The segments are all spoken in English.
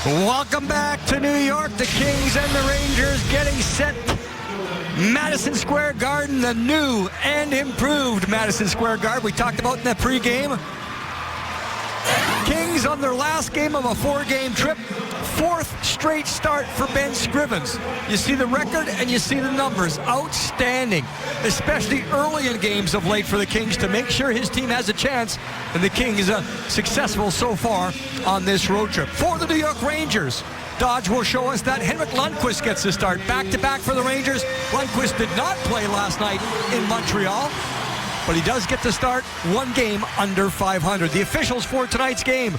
Welcome back to New York. The Kings and the Rangers getting set. Madison Square Garden, the new and improved Madison Square Garden we talked about in the pregame. Kings on their last game of a 4-game trip. 4th straight start for Ben Scrivens. You see the record and you see the numbers. Outstanding, especially early in games of late for the Kings to make sure his team has a chance. And the Kings are successful so far on this road trip. For the New York Rangers, Dodge will show us that Henrik Lundqvist gets the start. Back-to-back for the Rangers. Lundqvist did not play last night in Montreal, but he does get to start 1 game under 500. The officials for tonight's game.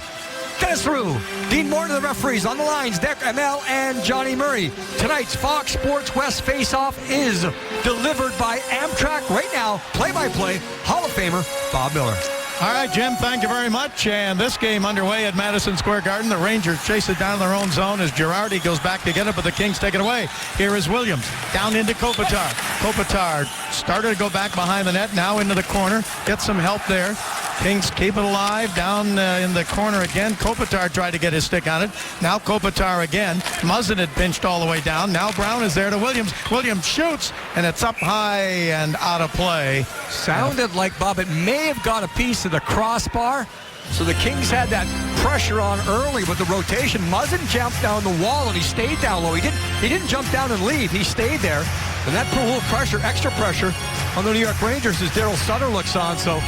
Get us through. Dean Moore to the referees. On the lines, Derek Amell and Johnny Murray. Tonight's Fox Sports West face-off is delivered by Amtrak. Right now, play-by-play, Hall of Famer Bob Miller. All right, Jim, thank you very much. And this game underway at Madison Square Garden. The Rangers chase it down in their own zone as Girardi goes back to get it, but the Kings take it away. Here is Williams down into Kopitar. Kopitar started to go back behind the net, now into the corner. Get some help there. Kings keep it alive down in the corner again. Kopitar tried to get his stick on it. Now Kopitar again. Muzzin had pinched all the way down. Now Brown is there to Williams. Williams shoots, and it's up high and out of play. Sounded like, Bob, it may have got a piece of the crossbar. So the Kings had that pressure on early with the rotation. Muzzin jumped down the wall, and he stayed down low. He didn't jump down and leave. He stayed there. And that put a little pressure, extra pressure, on the New York Rangers as Daryl Sutter looks on. So,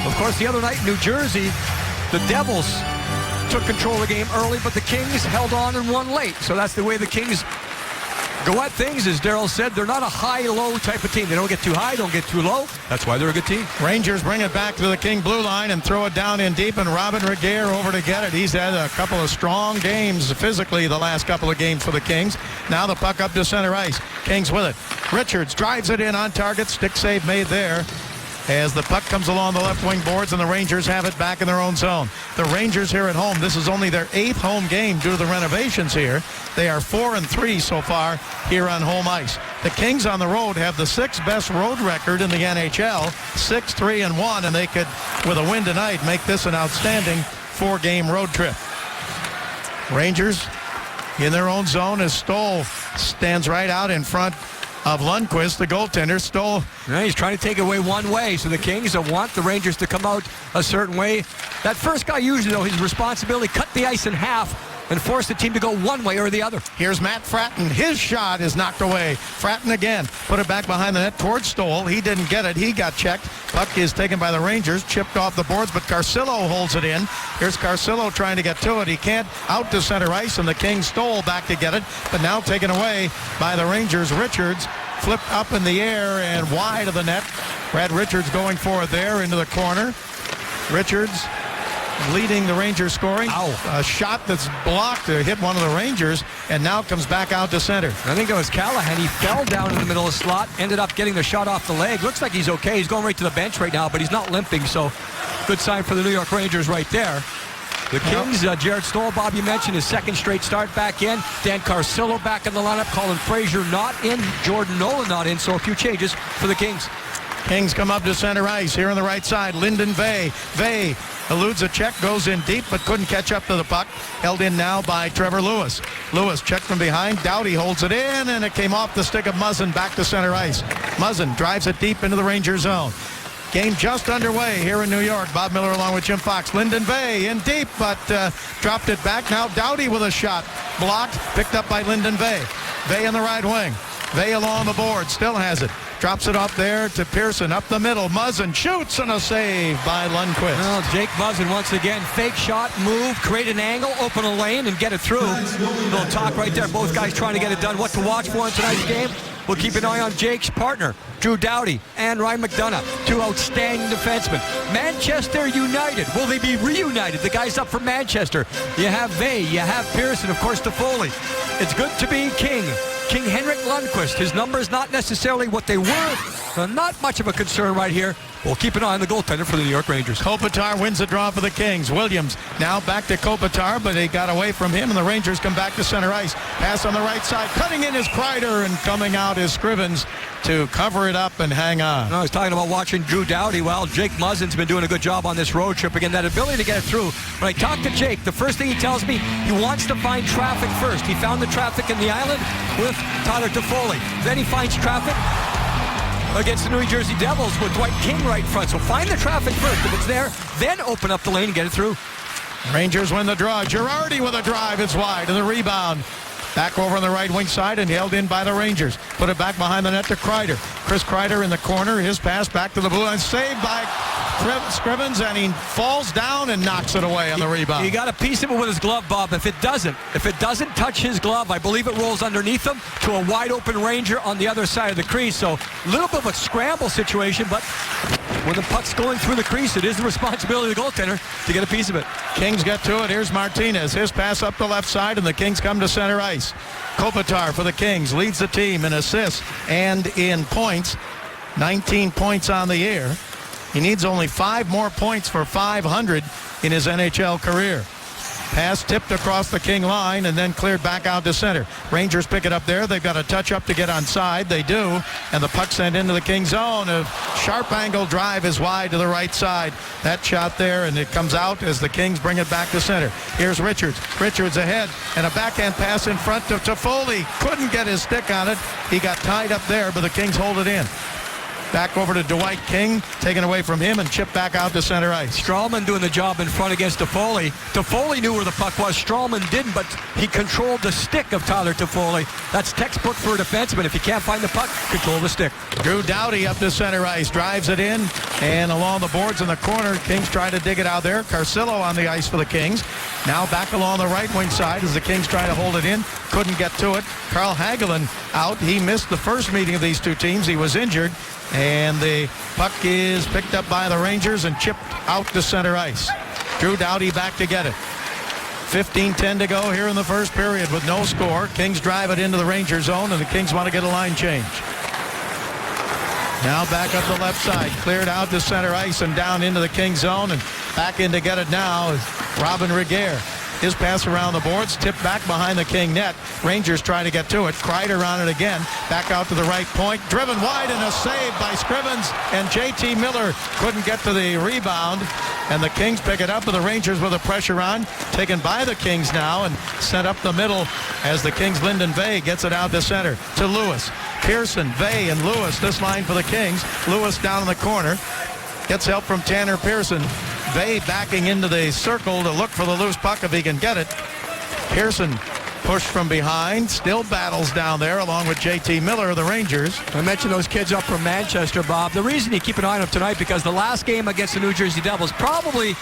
of course, the other night in New Jersey, the Devils took control of the game early, but the Kings held on and won late. So that's the way the Kings go at things. As Daryl said, they're not a high-low type of team. They don't get too high, don't get too low. That's why they're a good team. Rangers bring it back to the King blue line and throw it down in deep, and Robin Regehr over to get it. He's had a couple of strong games physically the last couple of games for the Kings. Now the puck up to center ice. Kings with it. Richards drives it in on target. Stick save made there as the puck comes along the left wing boards, and the Rangers have it back in their own zone. The Rangers here at home, this is only their 8th home game due to the renovations here. They are 4-3 so far here on home ice. The Kings on the road have the 6th best road record in the NHL, 6-3-1, and they could, with a win tonight, make this an outstanding 4-game road trip. Rangers in their own zone as Stoll stands right out in front of Lundqvist, the goaltender. Stoll. Yeah, he's trying to take it away one way, so the Kings want the Rangers to come out a certain way. That first guy usually, though, his responsibility, cut the ice in half and force the team to go one way or the other. Here's Matt Fratton. His shot is knocked away. Fratton again. Put it back behind the net towards Stoll. He didn't get it. He got checked. Puck is taken by the Rangers. Chipped off the boards, but Carcillo holds it in. Here's Carcillo trying to get to it. He can't. Out to center ice, and the Kings Stoll back to get it, but now taken away by the Rangers. Richards flipped up in the air and wide of the net. Brad Richards going for it there into the corner. Richards leading the Rangers scoring. Ow. A shot that's blocked to hit one of the Rangers, and now comes back out to center. I think it was Callahan. He fell down in the middle of the slot, ended up getting the shot off the leg. Looks like he's okay. He's going right to the bench right now, but he's not limping, so good sign for the New York Rangers right there. The Kings, Jared Stoll, Bob, you mentioned his 2nd straight start back in. Dan Carcillo back in the lineup. Colin Fraser not in. Jordan Nolan not in, so a few changes for the Kings. Kings come up to center ice here on the right side. Lyndon Vey. Vey eludes a check, goes in deep, but couldn't catch up to the puck. Held in now by Trevor Lewis. Lewis checked from behind. Doughty holds it in, and it came off the stick of Muzzin back to center ice. Muzzin drives it deep into the Ranger zone. Game just underway here in New York. Bob Miller along with Jim Fox. Lyndon Vey in deep, but dropped it back. Now Doughty with a shot. Blocked, picked up by Lyndon Vey. Vey in the right wing. Vey along the board, still has it. Drops it up there to Pearson, up the middle. Muzzin shoots, and a save by Lundqvist. Well, Jake Muzzin once again, fake shot, move, create an angle, open a lane, and get it through. Little talk right there. Both guys trying to get it done. What to watch for in tonight's game? We'll keep an eye on Jake's partner, Drew Doughty, and Ryan McDonough, 2 outstanding defensemen. Manchester United, will they be reunited? The guys up from Manchester. You have Vey, you have Pearson, of course, Toffoli. It's good to be King Henrik Lundqvist. His numbers not necessarily what they were, so not much of a concern right here. We'll keep an eye on the goaltender for the New York Rangers. Kopitar wins the draw for the Kings. Williams now back to Kopitar, but they got away from him, and the Rangers come back to center ice. Pass on the right side. Cutting in is Kreider, and coming out is Scrivens. to cover it up and hang on. I was talking about watching Drew Doughty. Well, Jake Muzzin's been doing a good job on this road trip. Again, that ability to get it through. When I talk to Jake, the first thing he tells me, he wants to find traffic first. He found the traffic in the island with Tyler Toffoli. Then he finds traffic against the New Jersey Devils with Dwight King right in front. So find the traffic first. If it's there, then open up the lane and get it through. Rangers win the draw. Girardi with a drive. It's wide. And the rebound. Back over on the right wing side and held in by the Rangers. Put it back behind the net to Kreider. Chris Kreider in the corner. His pass back to the blue line. Saved by Scrivens, and he falls down and knocks it away on the rebound. He got a piece of it with his glove, Bob. If it doesn't touch his glove, I believe it rolls underneath him to a wide open Ranger on the other side of the crease. So a little bit of a scramble situation, but when the puck's going through the crease, it is the responsibility of the goaltender to get a piece of it. Kings get to it. Here's Martinez. His pass up the left side, and the Kings come to center ice. Kopitar for the Kings leads the team in assists and in points. 19 points on the year. He needs only 5 more points for 500 in his NHL career. Pass tipped across the King line and then cleared back out to center. Rangers pick it up there. They've got a touch up to get onside. They do. And the puck sent into the King zone. A sharp angle drive is wide to the right side. That shot there, and it comes out as the Kings bring it back to center. Here's Richards. Richards ahead, and a backhand pass in front to Toffoli. Couldn't get his stick on it. He got tied up there, but the Kings hold it in. Back over to Dwight King, taken away from him and chipped back out to center ice. Strawman doing the job in front against Toffoli. Toffoli knew where the puck was. Strawman didn't, but he controlled the stick of Tyler Toffoli. That's textbook for a defenseman. If you can't find the puck, control the stick. Drew Doughty up to center ice, drives it in, and along the boards in the corner, Kings try to dig it out there. Carcillo on the ice for the Kings. Now back along the right wing side as the Kings try to hold it in. Couldn't get to it. Carl Hagelin out. He missed the first meeting of these two teams. He was injured. And the puck is picked up by the Rangers and chipped out to center ice. Drew Doughty back to get it. 15-10 to go here in the first period with no score. Kings drive it into the Ranger zone, and the Kings want to get a line change. Now back up the left side. Cleared out to center ice and down into the King zone. And back in to get it now is Robin Regehr. His pass around the boards, tipped back behind the King net. Rangers try to get to it. Kreider on it again. Back out to the right point. Driven wide and a save by Scrivens. And J.T. Miller couldn't get to the rebound. And the Kings pick it up with the Rangers with the pressure on. Taken by the Kings now and sent up the middle as the Kings' Lyndon Vey gets it out to center to Lewis. Pearson, Vey, and Lewis. This line for the Kings. Lewis down in the corner. Gets help from Tanner Pearson. Vey backing into the circle to look for the loose puck if he can get it. Pearson pushed from behind, still battles down there along with J.T. Miller of the Rangers. I mentioned those kids up from Manchester, Bob. The reason you keep an eye on them tonight because the last game against the New Jersey Devils probably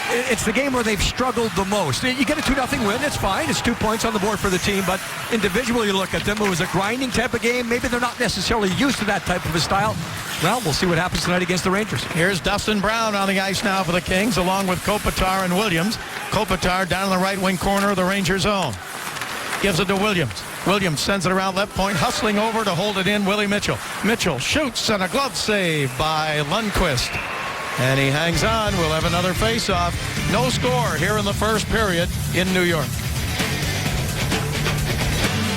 it's the game where they've struggled the most. You get a 2-0 win, it's fine. It's 2 points on the board for the team, but individually you look at them, it was a grinding type of game. Maybe they're not necessarily used to that type of a style. Well, we'll see what happens tonight against the Rangers. Here's Dustin Brown on the ice now for the Kings, along with Kopitar and Williams. Kopitar down in the right wing corner of the Ranger zone. Gives it to Williams. Williams sends it around left point, hustling over to hold it in, Willie Mitchell. Mitchell shoots, and a glove save by Lundqvist. And he hangs on. We'll have another face-off. No score here in the first period in New York.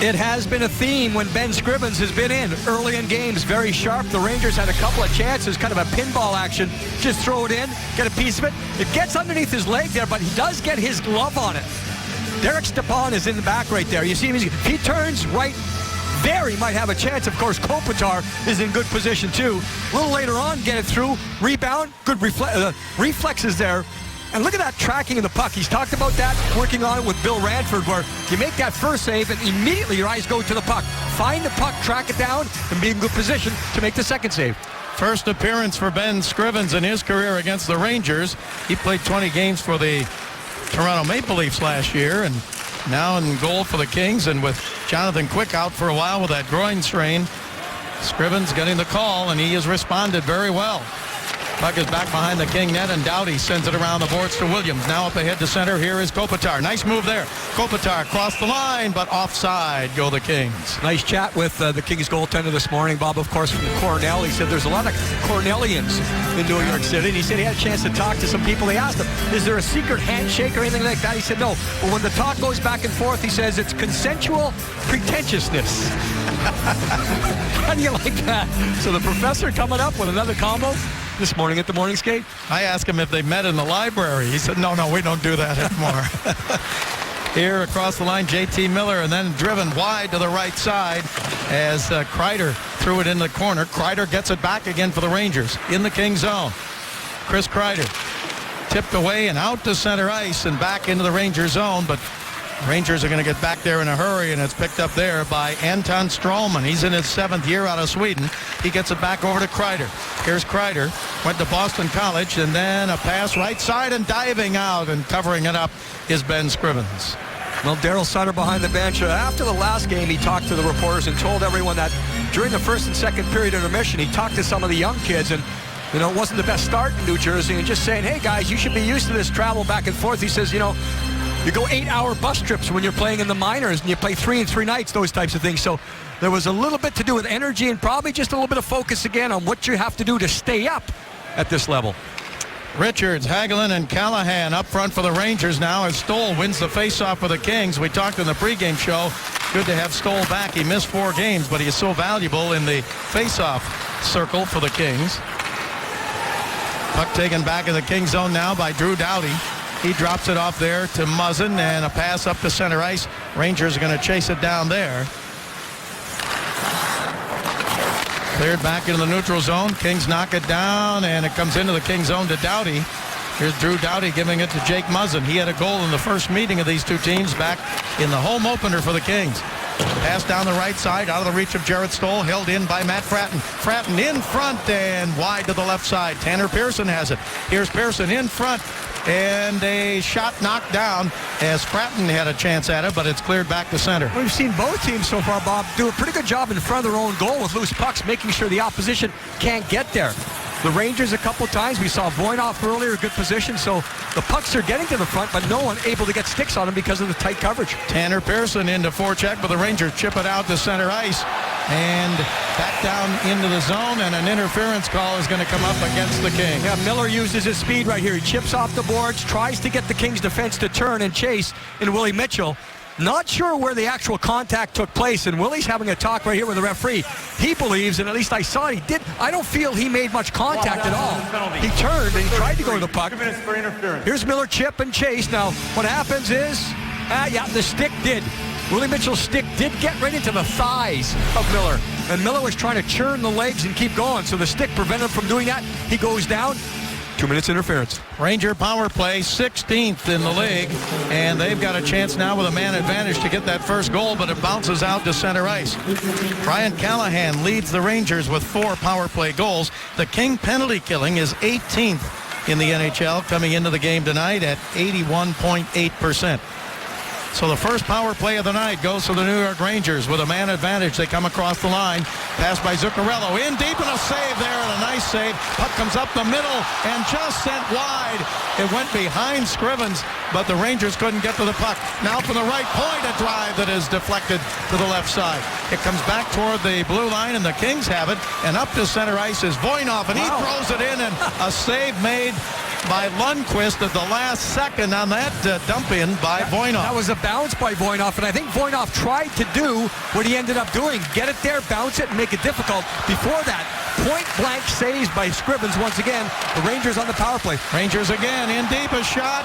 It has been a theme when Ben Scrivens has been in early in games, very sharp. The Rangers had a couple of chances, kind of a pinball action. Just throw it in, get a piece of it. It gets underneath his leg there, but he does get his glove on it. Derek Stepan is in the back right there. You see him, he turns right there, he might have a chance. Of course, Kopitar is in good position too. A little later on, get it through, rebound, good reflexes there. And look at that tracking of the puck. He's talked about that, working on it with Bill Ranford, where you make that first save and immediately your eyes go to the puck. Find the puck, track it down, and be in good position to make the second save. First appearance for Ben Scrivens in his career against the Rangers. He played 20 games for the Toronto Maple Leafs last year, and now in goal for the Kings, and with Jonathan Quick out for a while with that groin strain, Scrivens getting the call, and he has responded very well. Puck is back behind the King net, and Doughty sends it around the boards to Williams. Now up ahead to center. Here is Kopitar. Nice move there. Kopitar crossed the line, but offside go the Kings. Nice chat with the Kings goaltender this morning, Bob, of course, from Cornell. He said there's a lot of Cornellians in New York City, and he said he had a chance to talk to some people. They asked him, is there a secret handshake or anything like that? He said no. But when the talk goes back and forth, he says it's consensual pretentiousness. How do you like that? So the professor coming up with another combo this morning at the morning skate. I asked him if they met in the library. He said, no, we don't do that anymore. Here across the line, J.T. Miller, and then driven wide to the right side as Kreider threw it in the corner. Kreider gets it back again for the Rangers in the King zone. Chris Kreider tipped away and out to center ice and back into the Ranger zone, but Rangers are going to get back there in a hurry, and it's picked up there by Anton Stralman. He's in his 7th year out of Sweden. He gets it back over to Kreider. Here's Kreider. Went to Boston College, and then a pass right side and diving out and covering it up is Ben Scrivens. Well, Daryl Sutter behind the bench. After the last game, he talked to the reporters and told everyone that during the first and second period intermission, he talked to some of the young kids, and it wasn't the best start in New Jersey, and just saying, hey, guys, you should be used to this travel back and forth. He says, you go 8-hour bus trips when you're playing in the minors, and you play 3 and 3 nights, those types of things. So there was a little bit to do with energy and probably just a little bit of focus again on what you have to do to stay up at this level. Richards, Hagelin, and Callahan up front for the Rangers now as Stoll wins the faceoff for the Kings. We talked in the pregame show. Good to have Stoll back. He missed 4 games, but he is so valuable in the faceoff circle for the Kings. Puck taken back in the King zone now by Drew Doughty. He drops it off there to Muzzin, and a pass up to center ice. Rangers are going to chase it down there. Cleared back into the neutral zone. Kings knock it down, and it comes into the King zone to Doughty. Here's Drew Doughty giving it to Jake Muzzin. He had a goal in the first meeting of these two teams back in the home opener for the Kings. Pass down the right side, out of the reach of Jarrett Stoll, held in by Matt Fratton. Fratton in front and wide to the left side. Tanner Pearson has it. Here's Pearson in front, and a shot knocked down as Fratton had a chance at it, but it's cleared back to center. We've seen both teams so far, Bob, do a pretty good job in front of their own goal with loose pucks, making sure the opposition can't get there. The Rangers a couple times. We saw Voinov earlier, good position. So the pucks are getting to the front, but no one able to get sticks on them because of the tight coverage. Tanner Pearson into forecheck, but the Rangers chip it out to center ice. And back down into the zone, and an interference call is going to come up against the Kings. Yeah, Miller uses his speed right here. He chips off the boards, tries to get the Kings defense to turn and chase in Willie Mitchell. Not sure where the actual contact took place, and Willie's having a talk right here with the referee. He believes, and at least I saw it, he did. I don't feel he made much contact at all. He turned and he tried to go to the puck. 2 minutes for interference. Here's Miller, chip and chase. Now, what happens is, the stick did. Willie Mitchell's stick did get right into the thighs of Miller, and Miller was trying to churn the legs and keep going, so the stick prevented him from doing that. He goes down. 2 minutes interference. Ranger power play 16th in the league, and they've got a chance now with a man advantage to get that first goal, but it bounces out to center ice. Brian Callahan leads the Rangers with 4 power play goals. The King penalty killing is 18th in the NHL, coming into the game tonight at 81.8%. So the first power play of the night goes to the New York Rangers with a man advantage. They come across the line. Pass by Zuccarello. In deep and a save there, and a nice save. Puck comes up the middle and just sent wide. It went behind Scrivens, but the Rangers couldn't get to the puck. Now from the right point, a drive that is deflected to the left side. It comes back toward the blue line, and the Kings have it. And up to center ice is Voinov, and he throws it in, and a save made by Lundqvist at the last second on that dump in by Voinov. That was a bounce by Voinov, and I think Voinov tried to do what he ended up doing. Get it there, bounce it, and make it difficult. Before that, point-blank saves by Scrivens once again. The Rangers on the power play. Rangers again, in deep, a shot.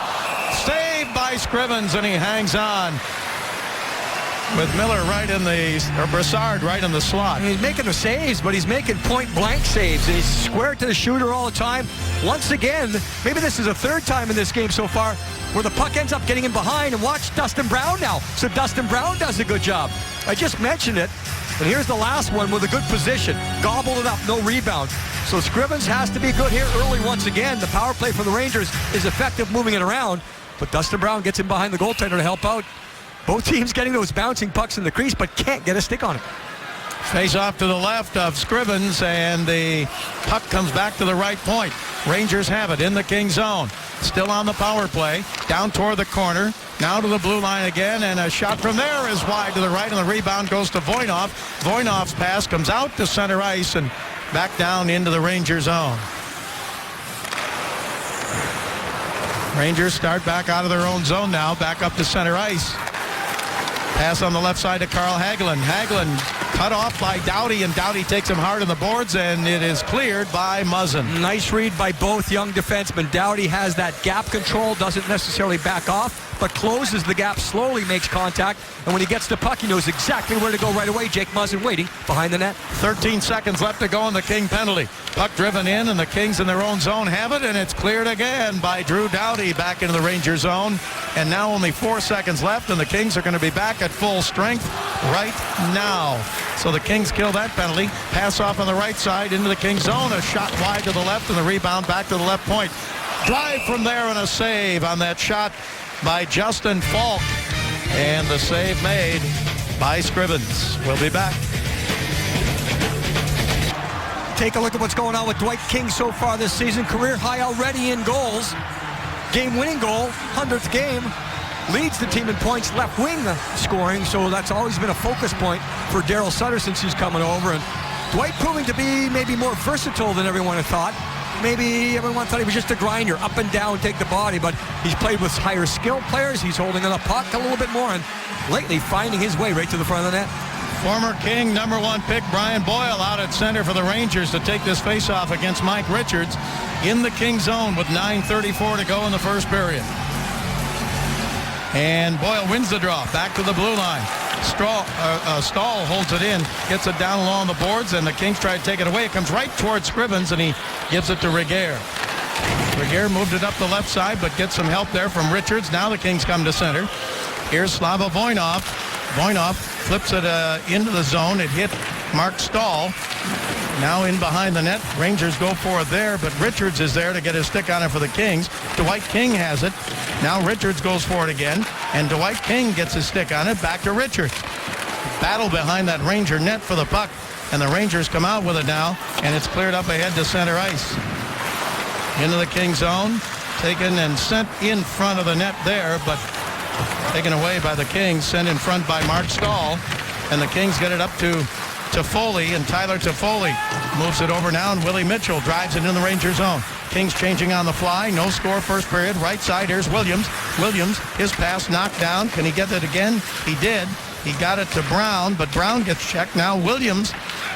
Saved by Scrivens, and he hangs on. With Miller right in or Brassard right in the slot. He's making the saves, but he's making point-blank saves. He's square to the shooter all the time. Once again, maybe this is the 3rd time in this game so far where the puck ends up getting in behind, and watch Dustin Brown now. So Dustin Brown does a good job. I just mentioned it, and here's the last one with a good position. Gobbled it up, no rebound. So Scrivens has to be good here early once again. The power play for the Rangers is effective moving it around, but Dustin Brown gets in behind the goaltender to help out. Both teams getting those bouncing pucks in the crease, but can't get a stick on it. Face off to the left of Scrivens, and the puck comes back to the right point. Rangers have it in the King zone. Still on the power play. Down toward the corner. Now to the blue line again, and a shot from there is wide to the right, and the rebound goes to Voinov. Voinov's pass comes out to center ice and back down into the Ranger zone. Rangers start back out of their own zone now, back up to center ice. Pass on the left side to Carl Hagelin. Hagelin cut off by Doughty, and Doughty takes him hard on the boards, and it is cleared by Muzzin. Nice read by both young defensemen. Doughty has that gap control, doesn't necessarily back off, but closes the gap slowly, makes contact, and when he gets the puck, he knows exactly where to go right away. Jake Muzzin waiting behind the net. 13 seconds left to go on the King penalty. Puck driven in, and the Kings in their own zone have it, and it's cleared again by Drew Doughty back into the Ranger zone. And now only 4 seconds left, and the Kings are going to be back at full strength right now. So the Kings kill that penalty. Pass off on the right side into the King zone. A shot wide to the left, and the rebound back to the left point. Drive from there, and a save on that shot by Justin Falk. And the save made by Scrivens. We'll be back. Take a look at what's going on with Dwight King so far this season. Career high already in goals. Game-winning goal, 100th game. Leads the team in points, left wing scoring, so that's always been a focus point for Daryl Sutter since he's coming over. And Dwight proving to be maybe more versatile than everyone had thought. Maybe everyone thought he was just a grinder, up and down, take the body, but he's played with higher skill players. He's holding on the puck a little bit more, and lately finding his way right to the front of the net. Former King #1 pick Brian Boyle out at center for the Rangers to take this faceoff against Mike Richards in the King zone with 9:34 to go in the first period. And Boyle wins the draw. Back to the blue line. Stahl holds it in, gets it down along the boards, and the Kings try to take it away. It comes right towards Scrivens, and he gives it to Regehr. Regehr moved it up the left side, but gets some help there from Richards. Now the Kings come to center. Here's Slava Voinov. Voinov flips it into the zone. It hit Mark Stahl. Now in behind the net. Rangers go for it there, but Richards is there to get his stick on it for the Kings. Dwight King has it. Now Richards goes for it again, and Dwight King gets his stick on it. Back to Richards. Battle behind that Ranger net for the puck, and the Rangers come out with it now, and it's cleared up ahead to center ice. Into the King zone. Taken and sent in front of the net there, but taken away by the Kings. Sent in front by Mark Stahl, and the Kings get it up to Toffoli, and Tyler Toffoli moves it over now, and Willie Mitchell drives it in the Ranger zone. Kings changing on the fly. No score first period. Right side, here's Williams. Williams, his pass knocked down. Can he get it again? He did. He got it to Brown, but Brown gets checked. Now Williams,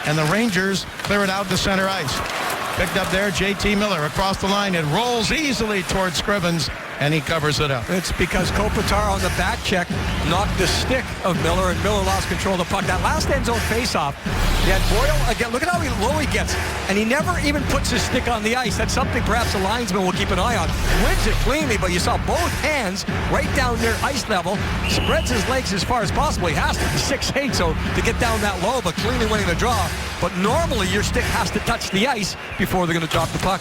and the Rangers clear it out to center ice. Picked up there, J.T. Miller across the line. It rolls easily towards Scrivens, and he covers it up. It's because Kopitar on the back check knocked the stick of Miller, and Miller lost control of the puck. That last end zone faceoff, he had Boyle again. Look at how low he gets, and he never even puts his stick on the ice. That's something perhaps a linesman will keep an eye on. Wins it cleanly, but you saw both hands right down near ice level. Spreads his legs as far as possible. He has to be 6'8", so to get down that low, but cleanly winning the draw. But normally your stick has to touch the ice before they're going to drop the puck.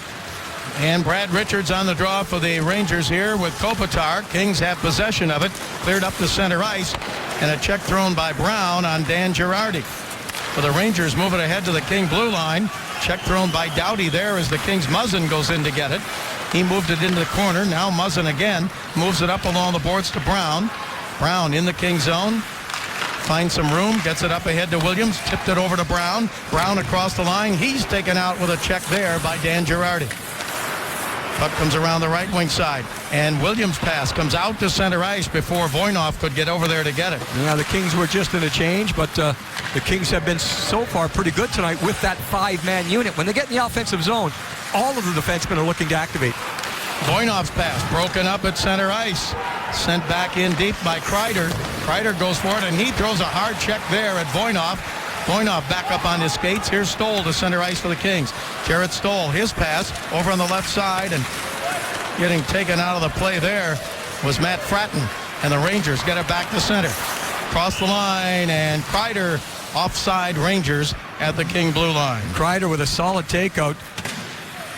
And Brad Richards on the draw for the Rangers here with Kopitar. Kings have possession of it. Cleared up to center ice. And a check thrown by Brown on Dan Girardi. For the Rangers, move it ahead to the King blue line. Check thrown by Doughty there as the Kings' Muzzin goes in to get it. He moved it into the corner. Now Muzzin again moves it up along the boards to Brown. Brown in the King zone. Finds some room, gets it up ahead to Williams, tipped it over to Brown. Brown across the line. He's taken out with a check there by Dan Girardi. Puck comes around the right wing side, and Williams' pass comes out to center ice before Voinov could get over there to get it. Yeah, the Kings were just in a change, but the Kings have been so far pretty good tonight with that five-man unit. When they get in the offensive zone, all of the defensemen are looking to activate. Voinov's pass broken up at center ice. Sent back in deep by Kreider. Kreider goes for it, and he throws a hard check there at Voinov. Voinov back up on his skates. Here's Stoll to center ice for the Kings. Jarrett Stoll, his pass over on the left side, and getting taken out of the play there was Matt Fratton. And the Rangers get it back to center. Cross the line, and Kreider offside Rangers at the King blue line. Kreider with a solid takeout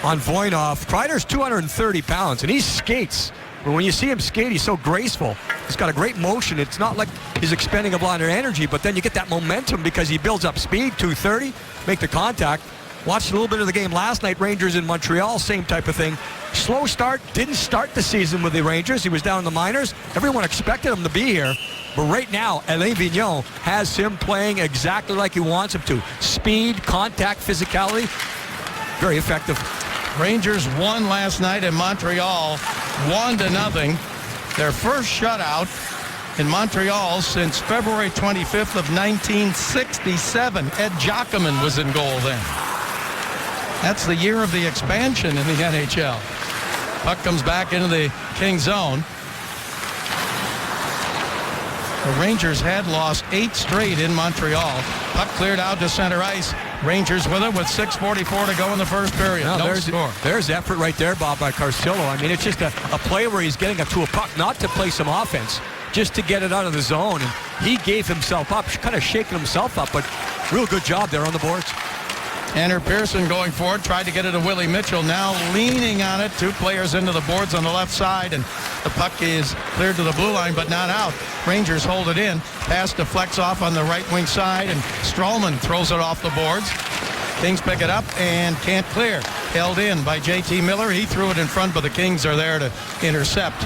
on Voinov. Kreider's 230 pounds, and he skates. But when you see him skate, he's so graceful. He's got a great motion. It's not like he's expending a lot of energy, but then you get that momentum because he builds up speed. 230, make the contact. Watched a little bit of the game last night, Rangers in Montreal, same type of thing. Slow start, didn't start the season with the Rangers. He was down in the minors. Everyone expected him to be here. But right now, Alain Vigneault has him playing exactly like he wants him to. Speed, contact, physicality, very effective. Rangers won last night in Montreal, 1-0. Their first shutout in Montreal since February 25th of 1967. Ed Giacomin was in goal then. That's the year of the expansion in the NHL. Puck comes back into the King zone. The Rangers had lost 8 straight in Montreal. Puck cleared out to center ice. Rangers with it with 6:44 to go in the first period. No, No score. There's effort right there, Bob, by Carcillo. I mean, it's just a play where he's getting up to a puck, not to play some offense, just to get it out of the zone. And he gave himself up, kind of shaking himself up, but real good job there on the boards. Tanner Pearson going forward, tried to get it to Willie Mitchell, now leaning on it. 2 players into the boards on the left side, and the puck is cleared to the blue line, but not out. Rangers hold it in. Pass deflects off on the right wing side, and Stralman throws it off the boards. Kings pick it up and can't clear. Held in by J.T. Miller. He threw it in front, but the Kings are there to intercept.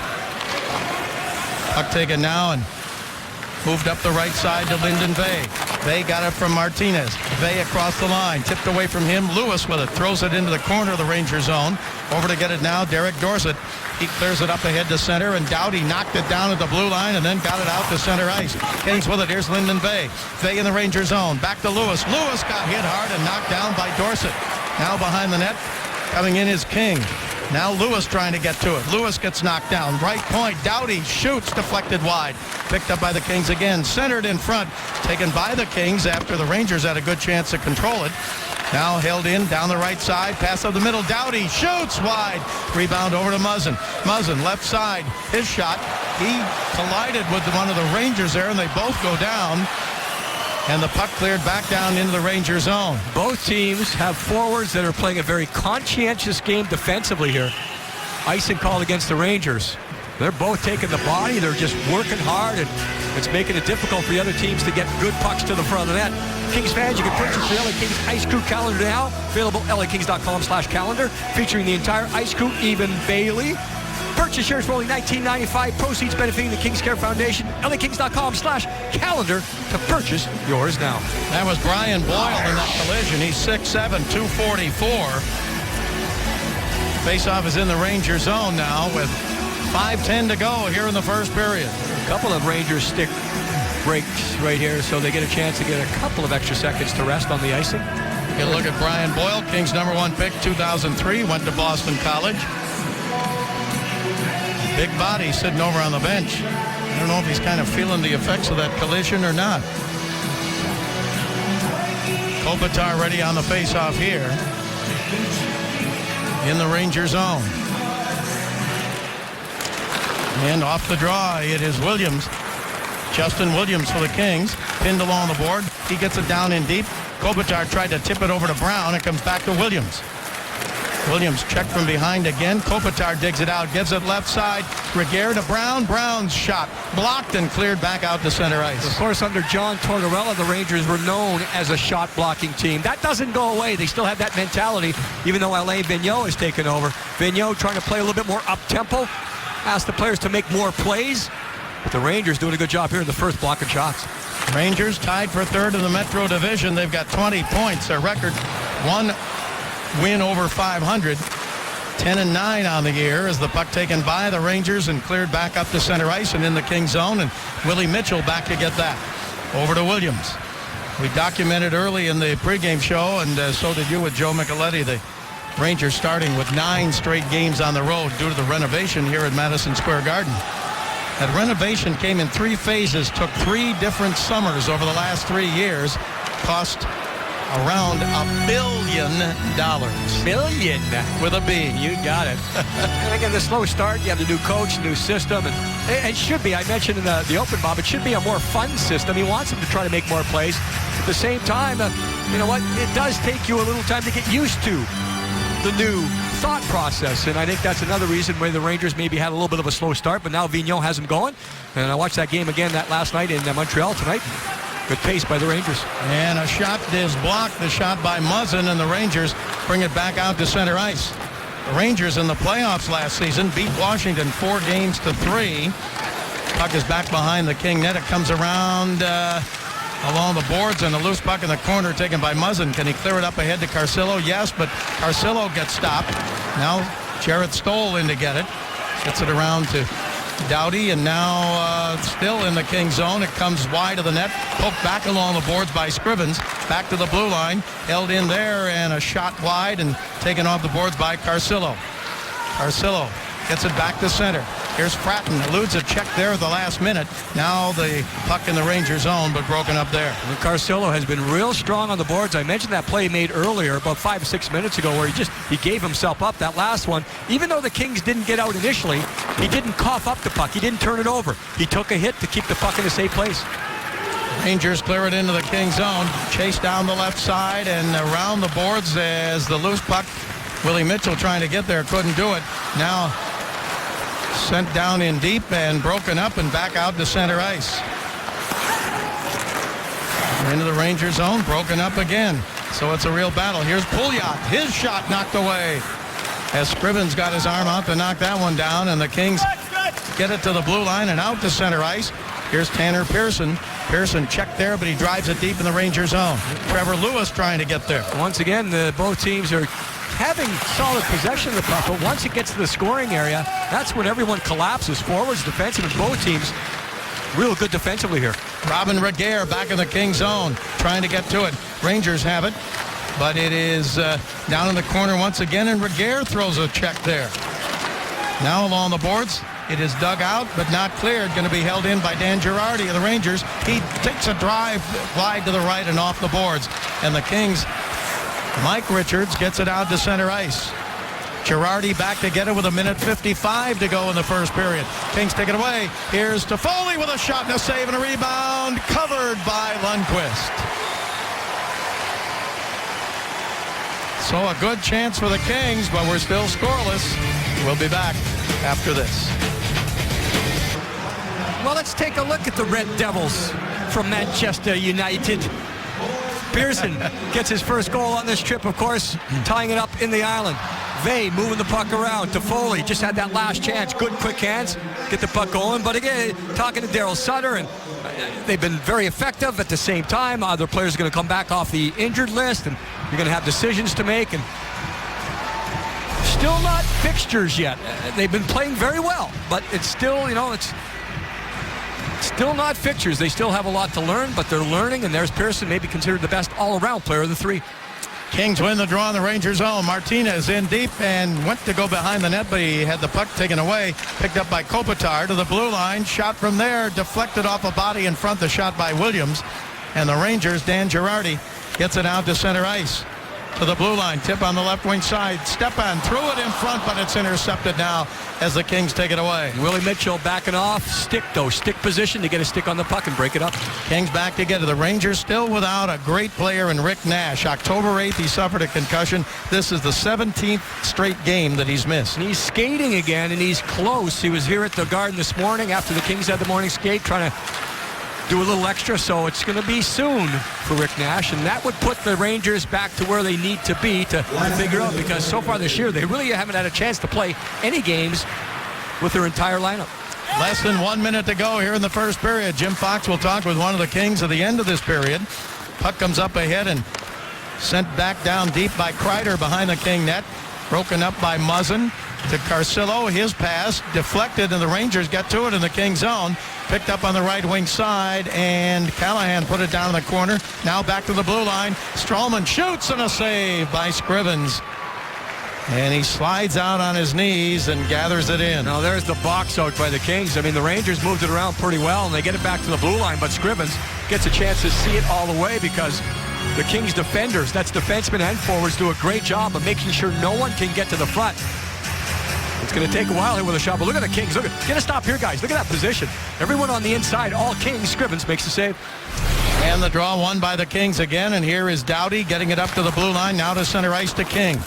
Puck taken now and moved up the right side to Lyndon Vey. Vey got it from Martinez. Vey across the line. Tipped away from him. Lewis with it. Throws it into the corner of the Ranger zone. Over to get it now, Derek Dorsett. He clears it up ahead to center, and Doughty knocked it down at the blue line and then got it out to center ice. Kings with it. Here's Lyndon Vey. Vey in the Ranger zone. Back to Lewis. Lewis got hit hard and knocked down by Dorsett. Now behind the net. Coming in is King. Now Lewis trying to get to it. Lewis gets knocked down. Right point. Doughty shoots, deflected wide. Picked up by the Kings again. Centered in front. Taken by the Kings after the Rangers had a good chance to control it. Now held in down the right side. Pass up the middle. Doughty shoots wide. Rebound over to Muzzin. Muzzin left side. His shot. He collided with one of the Rangers there, and they both go down. And the puck cleared back down into the Ranger zone. Both teams have forwards that are playing a very conscientious game defensively here. Icing called against the Rangers. They're both taking the body. They're just working hard, and it's making it difficult for the other teams to get good pucks to the front of the net. Kings fans, you can purchase the LA Kings Ice Crew calendar now. Available at lakings.com/calendar. Featuring the entire Ice Crew, even Bailey. Purchase yours for only $19.95. Proceeds benefiting the Kings Care Foundation. LAKings.com/calendar to purchase yours now. That was Brian Boyle in that collision. He's 6'7", 244. Faceoff is in the Ranger zone now with 5:10 to go here in the first period. A couple of Rangers stick breaks right here, so they get a chance to get a couple of extra seconds to rest on the icing. Get a look at Brian Boyle, Kings #1 pick, 2003, went to Boston College. Big body sitting over on the bench. I don't know if he's kind of feeling the effects of that collision or not. Kopitar ready on the face-off here in the Ranger zone. And off the draw, it is Williams. Justin Williams for the Kings. Pinned along the board. He gets it down in deep. Kopitar tried to tip it over to Brown. It comes back to Williams. Williams checked from behind again. Kopitar digs it out, gives it left side. Regehr to Brown. Brown's shot blocked and cleared back out to center ice. Of course, under John Tortorella, the Rangers were known as a shot-blocking team. That doesn't go away. They still have that mentality, even though Alain Vigneault has taken over. Vigneault trying to play a little bit more up-tempo, ask the players to make more plays. But the Rangers doing a good job here in the first block of shots. Rangers tied for third in the Metro Division. They've got 20 points. Their record, 1 win over 500. 10-9 on the year as the puck taken by the Rangers and cleared back up to center ice and in the King zone, and Willie Mitchell back to get that. Over to Williams. We documented early in the pregame show, and so did you with Joe Micheletti, the Rangers starting with 9 straight games on the road due to the renovation here at Madison Square Garden. That renovation came in 3 phases, took 3 different summers over the last 3 years, cost around $1 billion. Million. With a B. You got it. And again, the slow start, you have the new coach, new system, and it should be, I mentioned in the open, Bob, it should be a more fun system. He wants them to try to make more plays. At the same time, you know what, it does take you a little time to get used to the new thought process, and I think that's another reason why the Rangers maybe had a little bit of a slow start, but now Vigneault has them going. And I watched that game again that last night in Montreal tonight. Good pace by the Rangers. And a shot is blocked, the shot by Muzzin, and the Rangers bring it back out to center ice. The Rangers in the playoffs last season beat Washington 4-3. Puck is back behind the King net. It comes around along the boards, and a loose puck in the corner taken by Muzzin. Can he clear it up ahead to Carcillo? Yes, but Carcillo gets stopped. Now Jarrett Stoll in to get it. Gets it around to Doughty, and now still in the King zone. It comes wide of the net, poked back along the boards by Scrivens. Back to the blue line, held in there, and a shot wide and taken off the boards by Carcillo. Carcillo gets it back to center. Here's Fratton, eludes a check there at the last minute. Now the puck in the Ranger zone, but broken up there. And Carcillo has been real strong on the boards. I mentioned that play made earlier, about 5 or 6 minutes ago, where he gave himself up that last one. Even though the Kings didn't get out initially, he didn't cough up the puck. He didn't turn it over. He took a hit to keep the puck in a safe place. Rangers clear it into the King zone. Chase down the left side and around the boards as the loose puck. Willie Mitchell trying to get there, couldn't do it. Now sent down in deep and broken up and back out to center ice. Into the Ranger zone, broken up again. So it's a real battle. Here's Pouliot. His shot knocked away as Scrivens got his arm out to knock that one down, and the Kings get it to the blue line and out to center ice. Here's Tanner Pearson. Pearson checked there, but he drives it deep in the Ranger zone. Trevor Lewis trying to get there. Once again, both teams are having solid possession of the puck, but once it gets to the scoring area, that's when everyone collapses. Forwards, defensive, and both teams real good defensively here. Robin Regehr back in the King zone, trying to get to it. Rangers have it, but it is down in the corner once again, and Regehr throws a check there. Now along the boards, it is dug out, but not cleared. Going to be held in by Dan Girardi of the Rangers. He takes a drive wide to the right and off the boards, and the Kings, Mike Richards gets it out to center ice. Girardi back to get it with 1:55 to go in the first period. Kings take it away. Here's Toffoli with a shot and a save and a rebound. Covered by Lundqvist. So a good chance for the Kings, but we're still scoreless. We'll be back after this. Well, let's take a look at the Red Devils from Manchester United. Pearson gets his first goal on this trip, of course, tying it up in the island. Vey moving the puck around. Toffoli just had that last chance. Good quick hands, get the puck going. But again, talking to Daryl Sutter, and they've been very effective. At the same time, other players are going to come back off the injured list, and you're going to have decisions to make. And still not fixtures yet. They've been playing very well, but it's still, it's still not fixtures. They still have a lot to learn, but they're learning, and there's Pearson, maybe considered the best all-around player of the three. Kings win the draw in the Rangers zone. Martinez in deep and went to go behind the net, but he had the puck taken away. Picked up by Kopitar to the blue line. Shot from there, deflected off a body in front. The shot by Williams. And the Rangers, Dan Girardi, gets it out to center ice. To the blue line, tip on the left wing side. Stepan threw it in front, but it's intercepted now as the Kings take it away. Willie Mitchell backing off. Stick position to get a stick on the puck and break it up. Kings back together. The Rangers still without a great player in Rick Nash. October 8th, he suffered a concussion. This is the 17th straight game that he's missed. And he's skating again, and he's close. He was here at the Garden this morning after the Kings had the morning skate, trying to do a little extra, so it's going to be soon for Rick Nash, and that would put the Rangers back to where they need to be to figure out, because so far this year they really haven't had a chance to play any games with their entire lineup. Less than 1 minute to go here in the first period. Jim Fox will talk with one of the Kings at the end of this period. Puck comes up ahead and sent back down deep by Kreider behind the King net. Broken up by Muzzin to Carcillo. His pass deflected, and the Rangers get to it in the King zone. Picked up on the right wing side, and Callahan put it down in the corner. Now back to the blue line. Stralman shoots, and a save by Scrivens. And he slides out on his knees and gathers it in. Now there's the box out by the Kings. I mean, the Rangers moved it around pretty well, and they get it back to the blue line, but Scrivens gets a chance to see it all the way, because the Kings defenders, that's defensemen and forwards, do a great job of making sure no one can get to the front. It's going to take a while here with a shot, but look at the Kings. Get a stop here, guys. Look at that position. Everyone on the inside, all Kings. Scrivens makes the save. And the draw won by the Kings again, and here is Doughty getting it up to the blue line, now to center ice to King.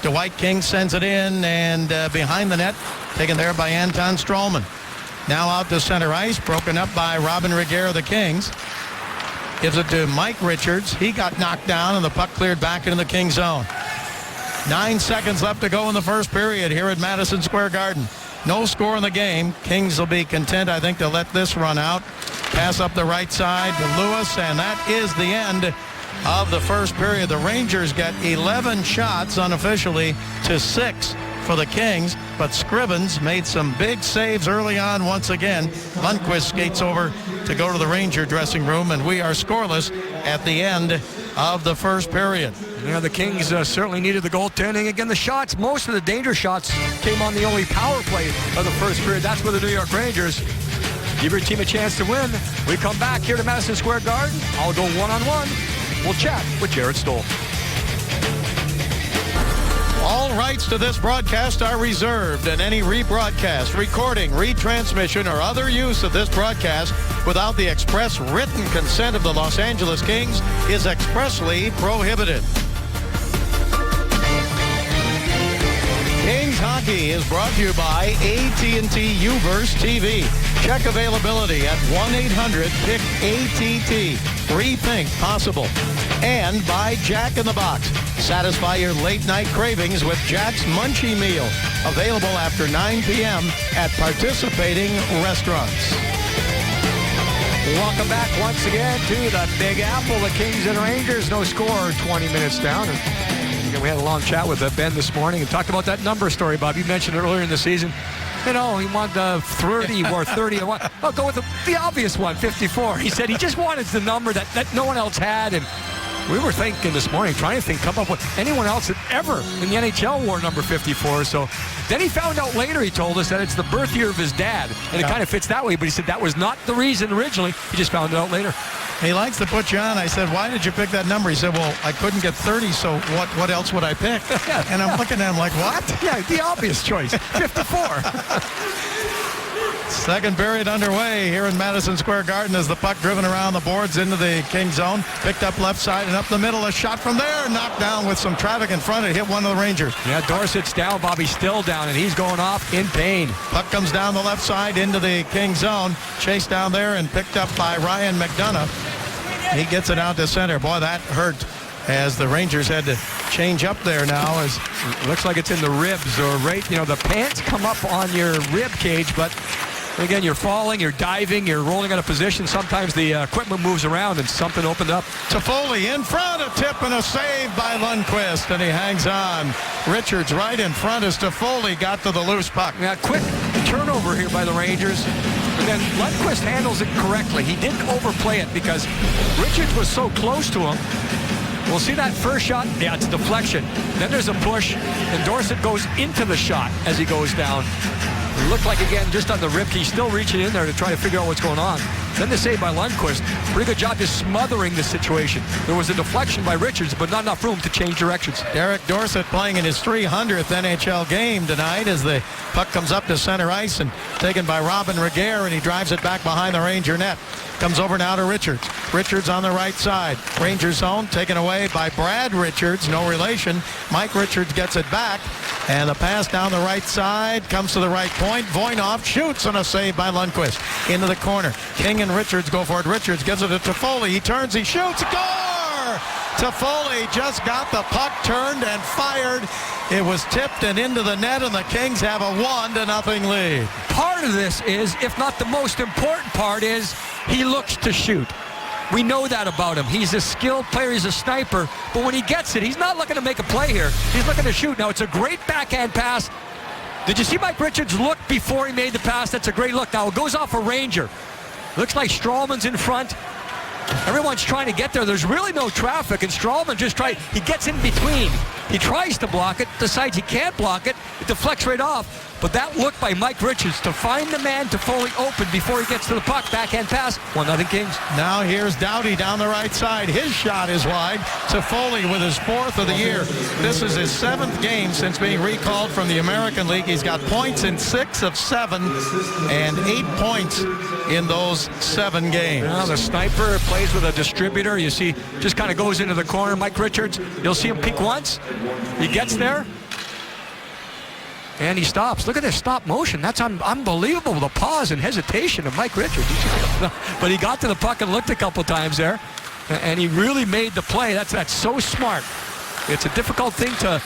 Dwight King sends it in, and behind the net, taken there by Anton Stralman. Now out to center ice, broken up by Robin Regehr of the Kings. Gives it to Mike Richards. He got knocked down, and the puck cleared back into the Kings zone. 9 seconds left to go in the first period here at Madison Square Garden. No score in the game. Kings will be content, I think, to let this run out. Pass up the right side to Lewis, and that is the end of the first period. The Rangers get 11 shots unofficially to 6 for the Kings, but Scrivens made some big saves early on once again. Lundqvist skates over to go to the Ranger dressing room, and we are scoreless at the end of the first period. Yeah, the Kings certainly needed the goaltending. Again, the shots, most of the danger shots came on the only power play of the first period. That's where the New York Rangers give your team a chance to win. We come back here to Madison Square Garden. I'll go one-on-one. We'll chat with Jarrett Stoll. All rights to this broadcast are reserved, and any rebroadcast, recording, retransmission, or other use of this broadcast without the express written consent of the Los Angeles Kings is expressly prohibited. Kings Hockey is brought to you by AT&T UVerse TV. Check availability at 1-800-PICK-ATT. Rethink possible. And by Jack in the Box. Satisfy your late night cravings with Jack's Munchie Meal. Available after 9 p.m. at participating restaurants. Welcome back once again to the Big Apple. The Kings and Rangers, no score, 20 minutes down. And we had a long chat with Ben this morning and talked about that number story, Bob. You mentioned it earlier in the season. You know, he wanted 30 or 30. I'll go with the obvious one, 54. He said he just wanted the number that no one else had. And we were thinking this morning, trying to come up with anyone else that ever in the NHL wore number 54. So then he found out later, he told us, that it's the birth year of his dad. And it kind of fits that way. But he said that was not the reason originally. He just found it out later. He likes to put you on. I said, why did you pick that number? He said, well, I couldn't get 30, so what else would I pick? And I'm looking at him like, what? Yeah, the obvious choice, 54. Second period underway here in Madison Square Garden as the puck driven around the boards into the Kings zone. Picked up left side and up the middle. A shot from there. Knocked down with some traffic in front. It hit one of the Rangers. Yeah, Dorsett's down. Bobby's still down, and he's going off in pain. Puck comes down the left side into the Kings zone. Chased down there and picked up by Ryan McDonough. He gets it out to center. Boy, that hurt as the Rangers had to change up there now. As it looks like it's in the ribs or right, the pants come up on your rib cage, but again, you're falling, you're diving, you're rolling out of position. Sometimes the equipment moves around and something opened up. Toffoli in front, a tip and a save by Lundqvist, and he hangs on. Richards right in front as Toffoli got to the loose puck. Yeah, quick turnover here by the Rangers. And then Lundqvist handles it correctly. He didn't overplay it because Richards was so close to him. We'll see that first shot. Yeah, it's a deflection. Then there's a push, and Dorsett goes into the shot as he goes down. It looked like, again, just on the rip, he's still reaching in there to try to figure out what's going on. Then the save by Lundqvist. Pretty good job just smothering the situation. There was a deflection by Richards, but not enough room to change directions. Derek Dorsett playing in his 300th NHL game tonight as the puck comes up to center ice and taken by Robin Regehr, and he drives it back behind the Ranger net. Comes over now to Richards. Richards on the right side. Ranger zone taken away by Brad Richards, no relation. Mike Richards gets it back, and the pass down the right side comes to the right point. Voinov shoots on a save by Lundqvist. Into the corner. King and Richards go for it. Richards gives it to Toffoli. He turns, he shoots. Score! Toffoli just got the puck turned and fired. It was tipped and into the net, and the Kings have a 1-0 lead. Part of this is, if not the most important part, is he looks to shoot. We know that about him. He's a skilled player. He's a sniper. But when he gets it, he's not looking to make a play here. He's looking to shoot. Now, it's a great backhand pass. Did you see Mike Richards look before he made the pass? That's a great look. Now, it goes off a Ranger. Looks like Stralman's in front. Everyone's trying to get there. There's really no traffic, and Stralman he gets in between. He tries to block it, decides he can't block it. It deflects right off. But that look by Mike Richards to find the man to fully open before he gets to the puck. Backhand pass, 1-0 Kings. Now here's Doughty down the right side. His shot is wide. Toffoli with his 4th of the year. This is his 7th game since being recalled from the American League. He's got points in 6 of 7 and 8 points in those 7 games. Now the sniper plays with a distributor. You see, just kind of goes into the corner. Mike Richards, you'll see him peek once. He gets there. And he stops. Look at this stop motion. That's unbelievable. The pause and hesitation of Mike Richards. But he got to the puck and looked a couple times there. And he really made the play. That's so smart. It's a difficult thing to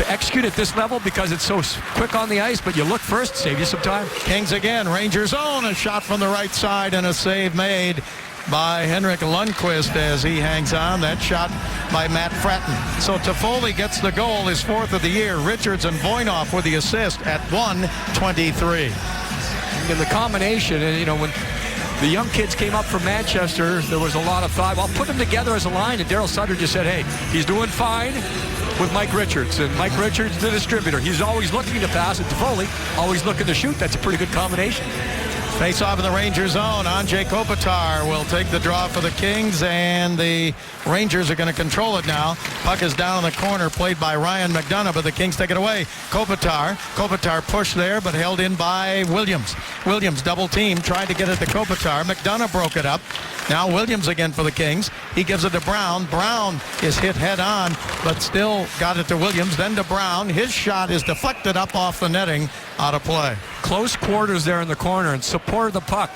execute at this level because it's so quick on the ice, but you look first, save you some time. Kings again. Rangers own a shot from the right side and a save made by Henrik Lundqvist as he hangs on. That shot by Matt Fratton. So Toffoli gets the goal, his 4th of the year. Richards and Voinov with the assist at 1:23. And the combination, and when the young kids came up from Manchester, there was a lot of thought, well, put them together as a line, and Daryl Sutter just said, hey, he's doing fine with Mike Richards, and Mike Richards, the distributor. He's always looking to pass, and Toffoli always looking to shoot. That's a pretty good combination. Face off in the Rangers zone. Andrei Kopitar will take the draw for the Kings, and the Rangers are going to control it now. Puck is down in the corner, played by Ryan McDonough, but the Kings take it away. Kopitar pushed there, but held in by Williams. Williams double team, tried to get it to Kopitar. McDonough broke it up. Now Williams again for the Kings. He gives it to Brown. Brown is hit head on, but still got it to Williams. Then to Brown. His shot is deflected up off the netting, out of play. Close quarters there in the corner and support the puck.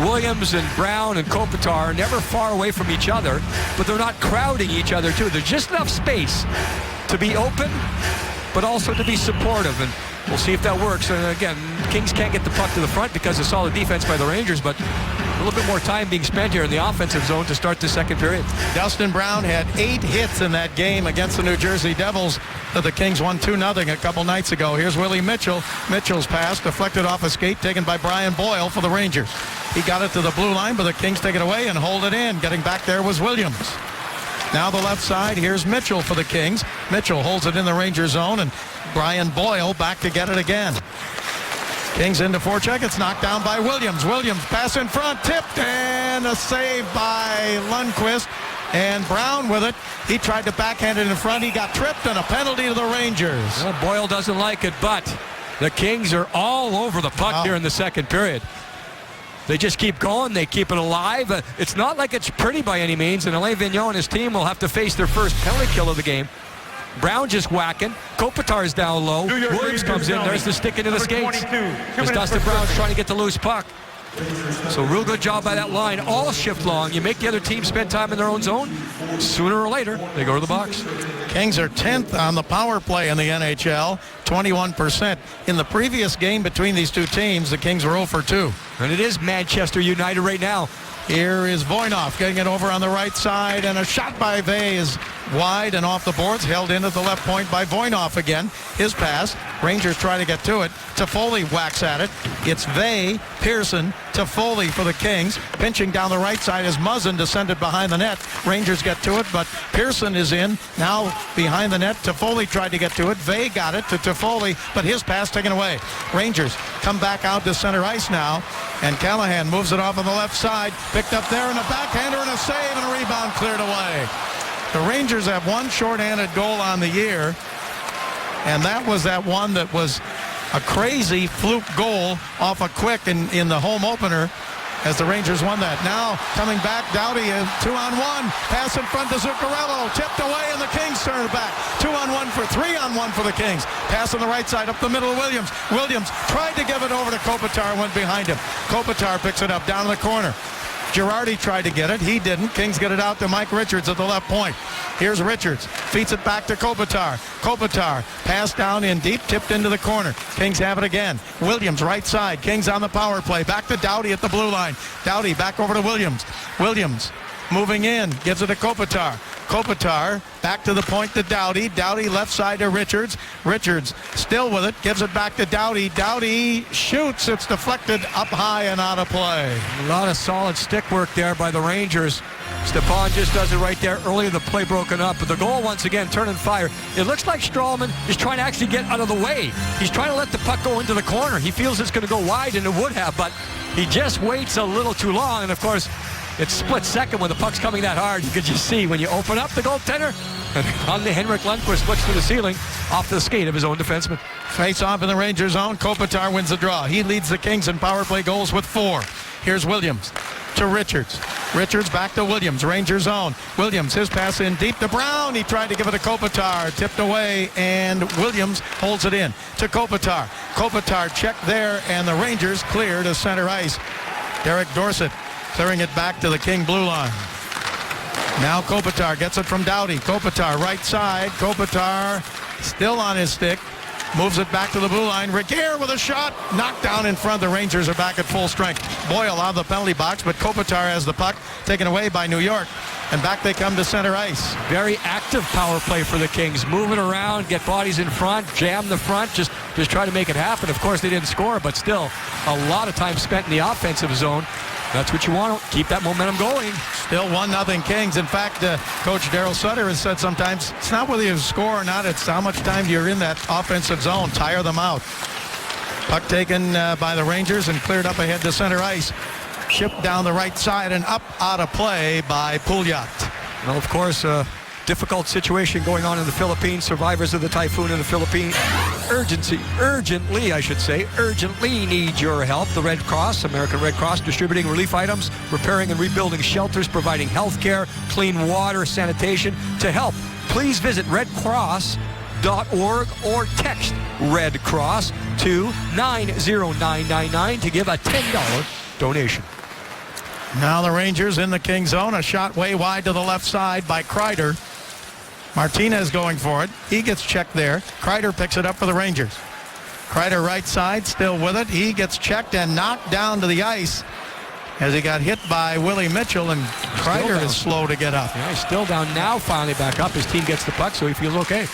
Williams and Brown and Kopitar are never far away from each other, but they're not crowding each other too. There's just enough space to be open, but also to be supportive. And we'll see if that works. And again, Kings can't get the puck to the front because of solid defense by the Rangers, but a little bit more time being spent here in the offensive zone to start the second period. Dustin Brown had 8 hits in that game against the New Jersey Devils that the Kings won 2-0 a couple nights ago. Here's Willie Mitchell. Mitchell's pass deflected off a skate taken by Brian Boyle for the Rangers. He got it to the blue line, but the Kings take it away and hold it in. Getting back there was Williams. Now the left side, here's Mitchell for the Kings. Mitchell holds it in the Ranger zone, and Brian Boyle back to get it again. Kings into forecheck. It's knocked down by Williams. Williams pass in front, tipped, and a save by Lundqvist. And Brown with it. He tried to backhand it in front. He got tripped, and a penalty to the Rangers. Well, Boyle doesn't like it, but the Kings are all over the puck here in the second period. They just keep going. They keep it alive. It's not like it's pretty by any means, and Alain Vigneault and his team will have to face their first penalty kill of the game. Brown just whacking. Kopitar's down low. Williams comes in. There's the stick into the skates. As Dustin Brown's trying to get the loose puck. So real good job by that line. All shift long. You make the other team spend time in their own zone. Sooner or later, they go to the box. Kings are 10th on the power play in the NHL, 21%. In the previous game between these two teams, the Kings were 0 for 2. And it is Manchester United right now. Here is Voinov getting it over on the right side, and a shot by Vey is wide and off the boards, held in at the left point by Voinov again. His pass. Rangers try to get to it. Toffoli whacks at it. It's Vey, Pearson, Toffoli for the Kings. Pinching down the right side as Muzzin descended behind the net. Rangers get to it, but Pearson is in. Now behind the net. Toffoli tried to get to it. Vey got it to Toffoli, but his pass taken away. Rangers come back out to center ice now, and Callahan moves it off on the left side. Picked up there, and a backhander and a save, and a rebound cleared away. The Rangers have one shorthanded goal on the year, and that was that one that was a crazy fluke goal off a quick in the home opener as the Rangers won that. Now coming back, Doughty, 2-on-1. Pass in front to Zuccarello. Tipped away, and the Kings turn it back. 2-on-1 for 3-on-1 for the Kings. Pass on the right side up the middle of Williams. Williams tried to give it over to Kopitar, went behind him. Kopitar picks it up down in the corner. Girardi tried to get it. He didn't. Kings get it out to Mike Richards at the left point. Here's Richards. Feeds it back to Kopitar. Kopitar. Pass down in deep. Tipped into the corner. Kings have it again. Williams right side. Kings on the power play. Back to Doughty at the blue line. Doughty back over to Williams. Williams moving in. Gives it to Kopitar. Kopitar back to the point to Doughty. Doughty left side to Richards. Richards still with it. Gives it back to Doughty. Doughty shoots. It's deflected up high and out of play. A lot of solid stick work there by the Rangers. Stepan just does it right there. Earlier the play broken up, but the goal once again turning fire. It looks like Stralman is trying to actually get out of the way. He's trying to let the puck go into the corner. He feels it's going to go wide, and it would have, but he just waits a little too long. And of course, it's split second when the puck's coming that hard. You could just see when you open up the goaltender, and on the Henrik Lundqvist looks to the ceiling off the skate of his own defenseman. Face off in the Rangers zone. Kopitar wins the draw. He leads the Kings in power play goals with 4. Here's Williams. to Richards. Richards back to Williams. Rangers zone. Williams, his pass in deep to Brown. He tried to give it to Kopitar. Tipped away, and Williams holds it in to Kopitar. Kopitar checked there, and the Rangers clear to center ice. Derek Dorsett clearing it back to the King blue line. Now Kopitar gets it from Doughty. Kopitar right side. Kopitar still on his stick. Moves it back to the blue line. Regehr with a shot. Knocked down in front. The Rangers are back at full strength. Boyle out of the penalty box, but Kopitar has the puck taken away by New York. And back they come to center ice. Very active power play for the Kings. Moving around, get bodies in front, jam the front, just try to make it happen. Of course, they didn't score, but still a lot of time spent in the offensive zone. That's what you want to keep that momentum going. Still 1-0 Kings. In fact, Coach Daryl Sutter has said sometimes it's not whether you score or not, it's how much time you're in that offensive zone. Tire them out. Puck taken by the Rangers and cleared up ahead to center ice. Shipped down the right side and up out of play by Pouliot. Well, of course, difficult situation going on in the Philippines. Survivors of the typhoon in the Philippines urgently need your help. The Red Cross, American Red Cross, distributing relief items, repairing and rebuilding shelters, providing health care, clean water, sanitation. To help, please visit redcross.org or text Red Cross to 90999 to give a $10 donation. Now the Rangers in the King zone. A shot way wide to the left side by Kreider. Martinez going for it. He gets checked there. Kreider picks it up for the Rangers. Kreider right side, still with it. He gets checked and knocked down to the ice as he got hit by Willie Mitchell, and Kreider is slow to get up. Yeah, he's still down now, finally back up. His team gets the puck, so he feels okay.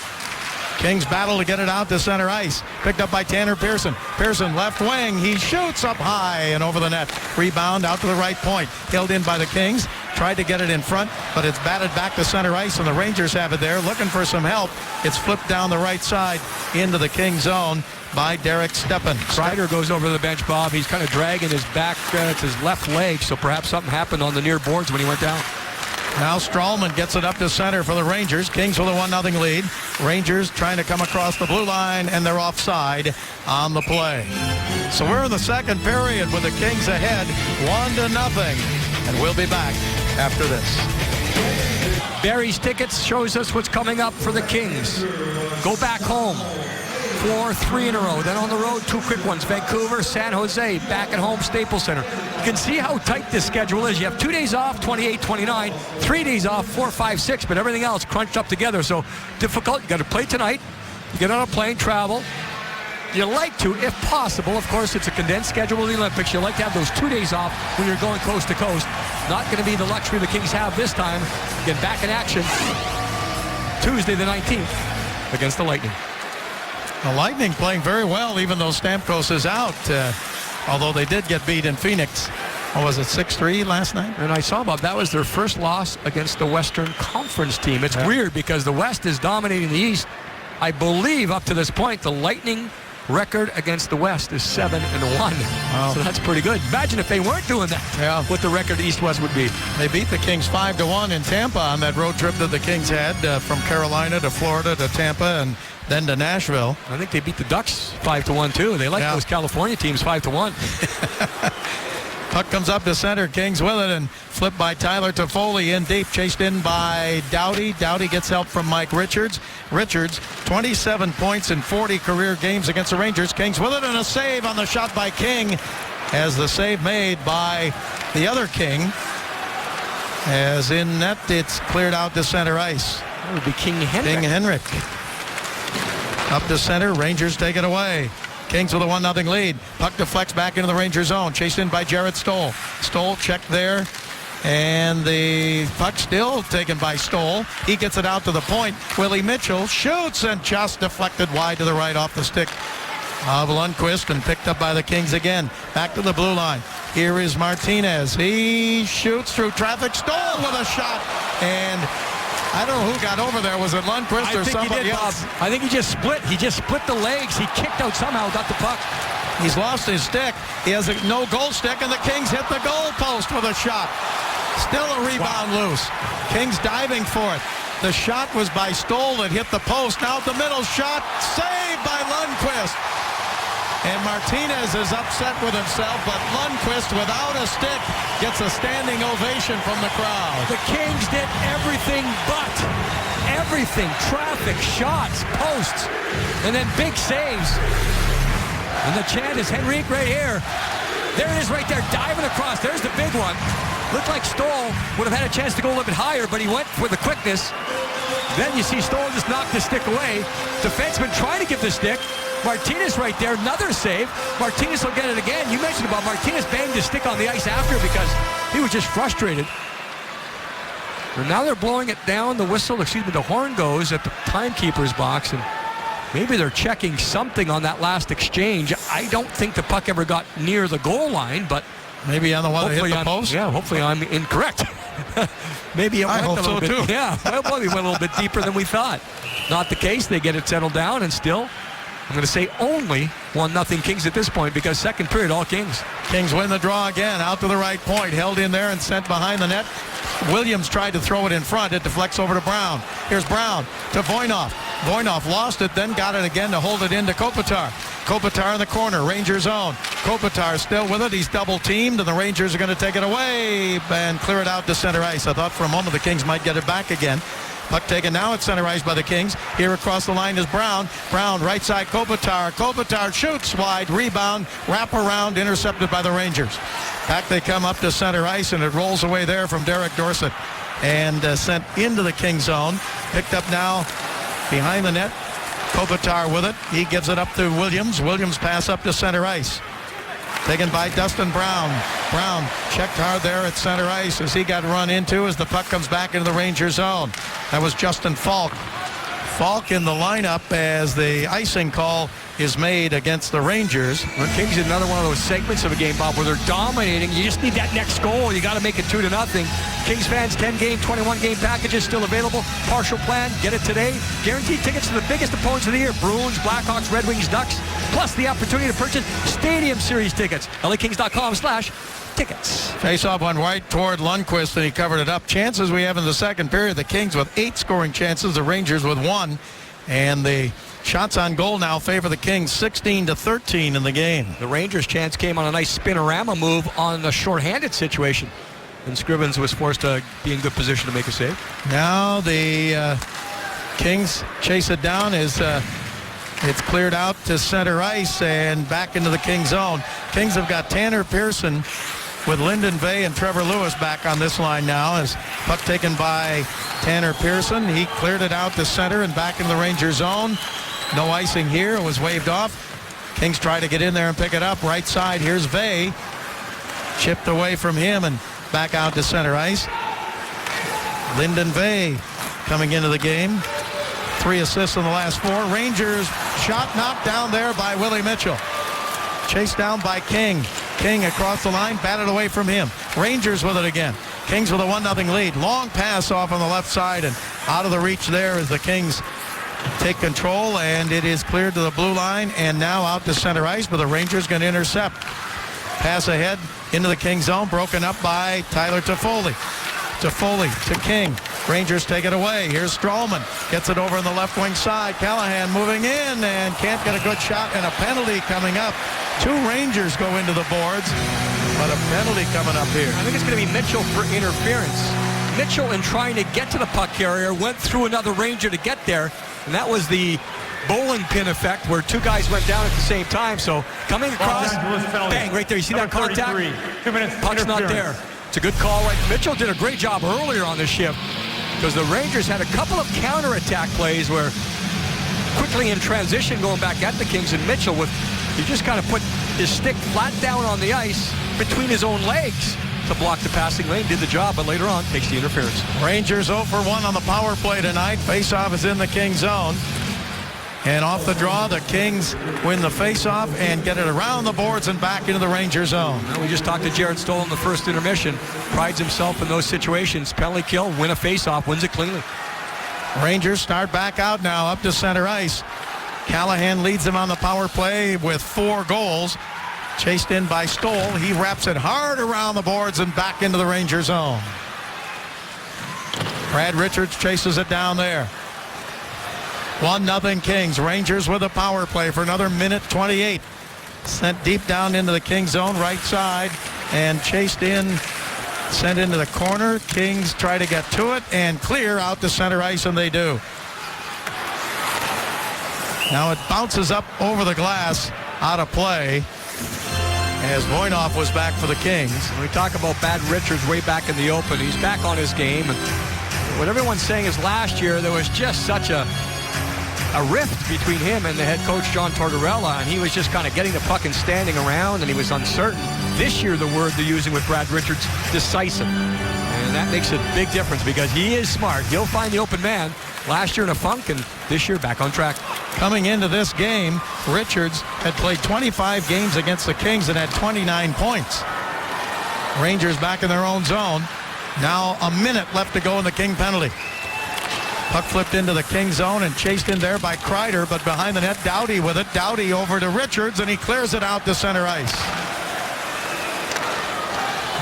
Kings battle to get it out to center ice. Picked up by Tanner Pearson. Pearson left wing. He shoots up high and over the net. Rebound out to the right point. Held in by the Kings. Tried to get it in front, but it's batted back to center ice, and the Rangers have it there. Looking for some help. It's flipped down the right side into the King zone by Derek Stepan. Kreider goes over to the bench, Bob. He's kind of dragging his back. It's his left leg, so perhaps something happened on the near boards when he went down. Now Strawman gets it up to center for the Rangers. Kings with a 1-0 lead. Rangers trying to come across the blue line, and they're offside on the play. So we're in the second period with the Kings ahead 1-0, and we'll be back after this. Barry's Tickets shows us what's coming up for the Kings. Go back home for 3 in a row. Then on the road, 2 quick ones. Vancouver, San Jose, back at home, Staples Center. You can see how tight this schedule is. You have 2 days off, 28, 29, 3 days off, 4, 5, 6, but everything else crunched up together. So difficult. You got to play tonight. You get on a plane, travel. You like to, if possible, of course, it's a condensed schedule of the Olympics. You like to have those 2 days off when you're going coast to coast. Not going to be the luxury the Kings have this time. Get back in action Tuesday the 19th against the Lightning. The Lightning playing very well, even though Stamkos is out. Although they did get beat in Phoenix. What was it, 6-3 last night? And I saw, Bob, that was their first loss against the Western Conference team. It's weird because the West is dominating the East. I believe up to this point, the Lightning record against the West is 7-1. Wow. So that's pretty good. Imagine if they weren't doing that, what the record East-West would be. They beat the Kings 5-1 in Tampa on that road trip that the Kings had from Carolina to Florida to Tampa and then to Nashville. I think they beat the Ducks 5-1 too. They like those California teams 5-1. Puck comes up to center. Kings with it and flipped by Tyler Toffoli in deep. Chased in by Doughty. Doughty gets help from Mike Richards. Richards, 27 points in 40 career games against the Rangers. Kings with it and a save on the shot by King. As the save made by the other King. As in net, it's cleared out to center ice. That would be King Henrik. King Henrik. Up to center. Rangers take it away. Kings with a 1-0 lead. Puck deflects back into the Ranger zone. Chased in by Jarrett Stoll. Stoll checked there. And the puck still taken by Stoll. He gets it out to the point. Willie Mitchell shoots and just deflected wide to the right off the stick of Lundqvist and picked up by the Kings again. Back to the blue line. Here is Martinez. He shoots through traffic. Stoll with a shot. And I don't know who got over there. Was it Lundqvist or somebody else? Bob. I think he just split. He just split the legs. He kicked out somehow, got the puck. He's lost his stick. He has a no goal stick, and the Kings hit the goal post with a shot. Still a rebound loose. Kings diving for it. The shot was by Stoll that hit the post. Now the middle shot, saved by Lundqvist. And Martinez is upset with himself, but Lundqvist, without a stick, gets a standing ovation from the crowd. The Kings did everything but. Everything. Traffic, shots, posts, and then big saves. And the chant is Henrique right here. There it is right there, diving across. There's the big one. Looked like Stoll would have had a chance to go a little bit higher, but he went for the quickness. Then you see Stoll just knock the stick away. Defenseman trying to give the stick. Martinez right there, another save. Martinez will get it again. You mentioned about Martinez banged his stick on the ice after because he was just frustrated. And now they're blowing it down. The horn goes at the timekeeper's box, and maybe they're checking something on that last exchange. I don't think the puck ever got near the goal line, but maybe on the one that hit the post? Yeah, hopefully I'm incorrect. Maybe it went a little bit. Too. Yeah, well, we went a little bit deeper than we thought. Not the case. They get it settled down, and still, I'm going to say only 1-0 Kings at this point because second period, all Kings. Kings win the draw again, out to the right point, held in there and sent behind the net. Williams tried to throw it in front. It deflects over to Brown. Here's Brown to Voynov. Voynov lost it, then got it again to hold it into Kopitar. Kopitar in the corner, Rangers zone. Kopitar still with it. He's double teamed, and the Rangers are going to take it away and clear it out to center ice. I thought for a moment the Kings might get it back again. Puck taken now at center ice by the Kings. Here across the line is Brown. Brown, right side, Kopitar. Kopitar shoots wide, rebound, wrap around, intercepted by the Rangers. Back they come up to center ice, and it rolls away there from Derek Dorsett and sent into the King zone. Picked up now behind the net. Kopitar with it. He gives it up to Williams. Williams pass up to center ice. Taken by Dustin Brown. Brown checked hard there at center ice as he got run into as the puck comes back into the Ranger zone. That was Justin Falk. Falk in the lineup as the icing call is made against the Rangers. Well, Kings in another one of those segments of a game, Bob, where they're dominating. You just need that next goal. You got to make it 2-0. Kings fans, 10-game, 21-game packages still available. Partial plan, get it today. Guaranteed tickets to the biggest opponents of the year. Bruins, Blackhawks, Red Wings, Ducks. Plus the opportunity to purchase Stadium Series tickets. LAKings.com/tickets. Face-off went right toward Lundqvist, and he covered it up. Chances we have in the second period. The Kings with 8 scoring chances. The Rangers with 1. And the shots on goal now favor the Kings 16-13 in the game. The Rangers' chance came on a nice spinorama move on a shorthanded situation. And Scrivens was forced to be in good position to make a save. Now the Kings chase it down as it's cleared out to center ice and back into the King zone. Kings have got Tanner Pearson with Lyndon Vey and Trevor Lewis back on this line now as puck taken by Tanner Pearson. He cleared it out to center and back into the Ranger zone. No icing here. It was waved off. Kings try to get in there and pick it up. Right side, here's Vey. Chipped away from him and back out to center ice. Lyndon Vey coming into the game. 3 assists in the last 4. Rangers shot knocked down there by Willie Mitchell. Chased down by King. King across the line, batted away from him. Rangers with it again. Kings with a 1-0 lead. Long pass off on the left side and out of the reach there as the Kings take control, and it is cleared to the blue line and now out to center ice, but the Rangers going to intercept. Pass ahead into the King zone, broken up by Tyler Toffoli. Toffoli to King. Rangers take it away. Here's Stralman. Gets it over on the left wing side. Callahan moving in and can't get a good shot, and a penalty coming up. 2 Rangers go into the boards, but a penalty coming up here. I think it's going to be Mitchell for interference. Mitchell, in trying to get to the puck carrier, went through another Ranger to get there, and that was the bowling pin effect where 2 guys went down at the same time. So coming across, bang, right there. You see that contact? 2 minutes. Puck's not there. It's a good call. Right? Mitchell did a great job earlier on this shift because the Rangers had a couple of counterattack plays where quickly in transition going back at the Kings, and Mitchell he just kind of put his stick flat down on the ice between his own legs to block the passing lane. Did the job, but later on takes the interference. Rangers 0 for 1 on the power play tonight. Faceoff is in the King zone. And off the draw, the Kings win the faceoff and get it around the boards and back into the Ranger zone. Well, we just talked to Jared Stoll in the first intermission. Prides himself in those situations. Penalty kill, win a faceoff, wins it cleanly. Rangers start back out now up to center ice. Callahan leads them on the power play with 4 goals. Chased in by Stoll. He wraps it hard around the boards and back into the Ranger zone. Brad Richards chases it down there. 1-0 Kings. Rangers with a power play for another minute 28. sent deep down into the King zone, right side, and chased in, sent into the corner. Kings try to get to it and clear out to center ice, and they do. Now it bounces up over the glass, out of play, as Voynov was back for the Kings. When we talk about Brad Richards way back in the open, he's back on his game. And what everyone's saying is last year there was just such a rift between him and the head coach, John Tortorella, and he was just kind of getting the puck and standing around, and he was uncertain. This year, the word they're using with Brad Richards, decisive. And that makes a big difference because he is smart. He'll find the open man. Last year in a funk, and this year back on track. Coming into this game, Richards had played 25 games against the Kings and had 29 points. Rangers back in their own zone. Now a minute left to go in the King penalty. Puck flipped into the King zone and chased in there by Kreider, but behind the net, Doughty with it. Doughty over to Richards, and he clears it out to center ice.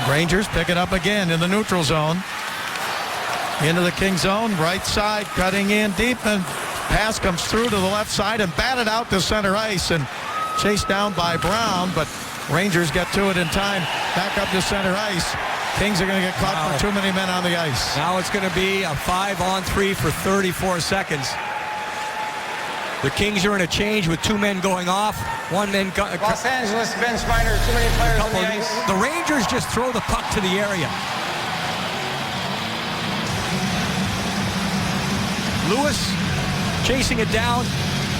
Rangers pick it up again in the neutral zone. Into the King zone, right side, cutting in deep, and pass comes through to the left side and batted out to center ice and chased down by Brown, but Rangers get to it in time. Back up to center ice. Kings are going to get caught for too many men on the ice. Now it's going to be a 5-on-3 for 34 seconds. The Kings are in a change with two men going off. One man... Los Angeles, Ben Schneider, too many players on the ice. The Rangers just throw the puck to the area. Lewis chasing it down.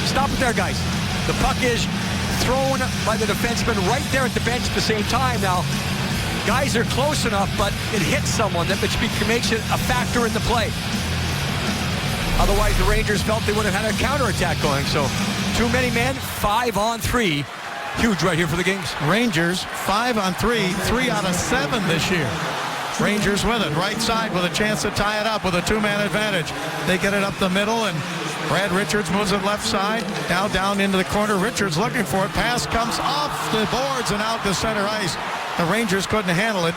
Stop it there, guys. The puck is thrown by the defenseman right there at the bench at the same time. Now, guys are close enough, but it hits someone, which makes it a factor in the play. Otherwise, the Rangers felt they would have had a counterattack going. So, too many men, 5-on-3. Huge right here for the Kings. Rangers, 5-on-3, 3 out of 7 this year. Rangers with it, right side with a chance to tie it up with a two-man advantage. They get it up the middle, and Brad Richards moves it left side. Now down into the corner. Richards looking for it. Pass comes off the boards and out to center ice. The Rangers couldn't handle it.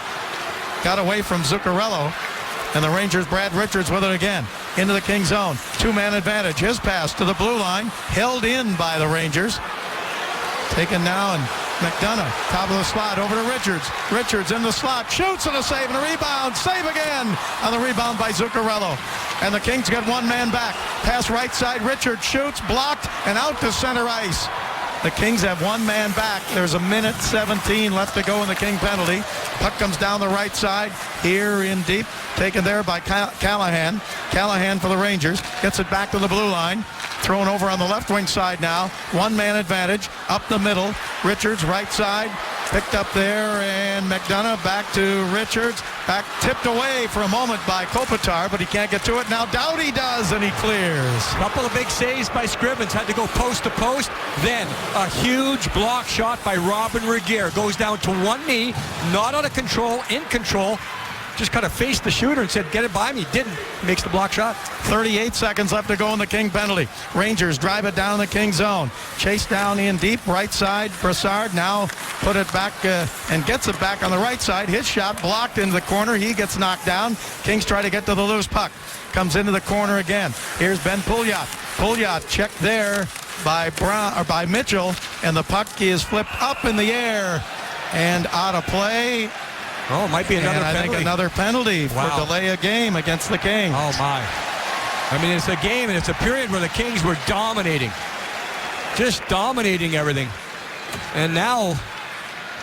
Got away from Zuccarello. And the Rangers, Brad Richards with it again. Into the King zone. Two-man advantage. His pass to the blue line. Held in by the Rangers. Taken now, and McDonough, top of the slot, over to Richards. Richards in the slot, shoots and a save and a rebound. Save again on the rebound by Zuccarello. And the Kings get one man back. Pass right side, Richards shoots, blocked, and out to center ice. The Kings have one man back. There's 1:17 left to go in the King penalty. Puck comes down the right side, here in deep, taken there by Callahan. Callahan for the Rangers, gets it back to the blue line. Thrown over on the left wing side now. One-man advantage up the middle. Richards right side. Picked up there, and McDonough back to Richards. Back tipped away for a moment by Kopitar, but he can't get to it. Now Doughty does, and he clears. Couple of big saves by Scrivens. Had to go post to post. Then a huge block shot by Robin Regehr. Goes down to one knee. Not out of control, in control. Just kind of faced the shooter and said, get it by me. Didn't. Makes the block shot. 38 seconds left to go in the King penalty. Rangers drive it down the King zone. Chase down in deep, right side. Brassard now put it back and gets it back on the right side. His shot blocked into the corner. He gets knocked down. Kings try to get to the loose puck. Comes into the corner again. Here's Ben Pouliot. Pouliot checked there by by Mitchell, and the puck is flipped up in the air and out of play. Oh, it might be another penalty. I think another penalty for delay a game against the Kings. Oh, my. I mean, it's a game, and it's a period where the Kings were dominating. Just dominating everything. And now,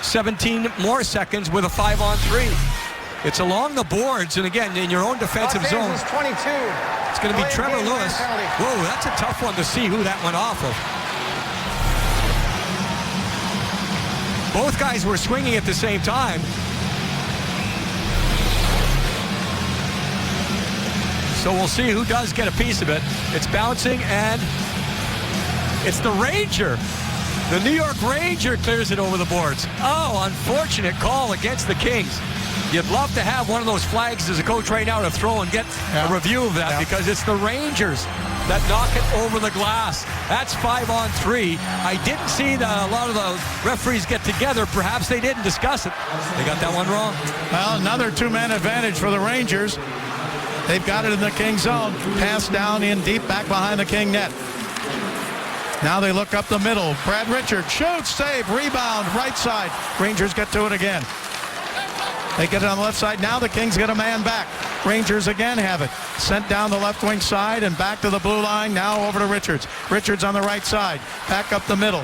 17 more seconds with a 5-on-3. It's along the boards, and again, in your own defensive zone. 22. It's going to be Trevor Lewis. Whoa, that's a tough one to see who that went off of. Both guys were swinging at the same time. So we'll see who does get a piece of it. It's bouncing, and it's the Ranger. The New York Ranger clears it over the boards. Oh, unfortunate call against the Kings. You'd love to have one of those flags as a coach right now to throw and get a review of that because it's the Rangers that knock it over the glass. That's 5-on-3. I didn't see a lot of the referees get together. Perhaps they didn't discuss it. They got that one wrong. Well, another two-man advantage for the Rangers. They've got it in the King zone. Pass down in deep, back behind the King net. Now they look up the middle. Brad Richards shoots, save, rebound, right side. Rangers get to it again. They get it on the left side. Now the Kings get a man back. Rangers again have it. Sent down the left wing side and back to the blue line. Now over to Richards. Richards on the right side. Back up the middle.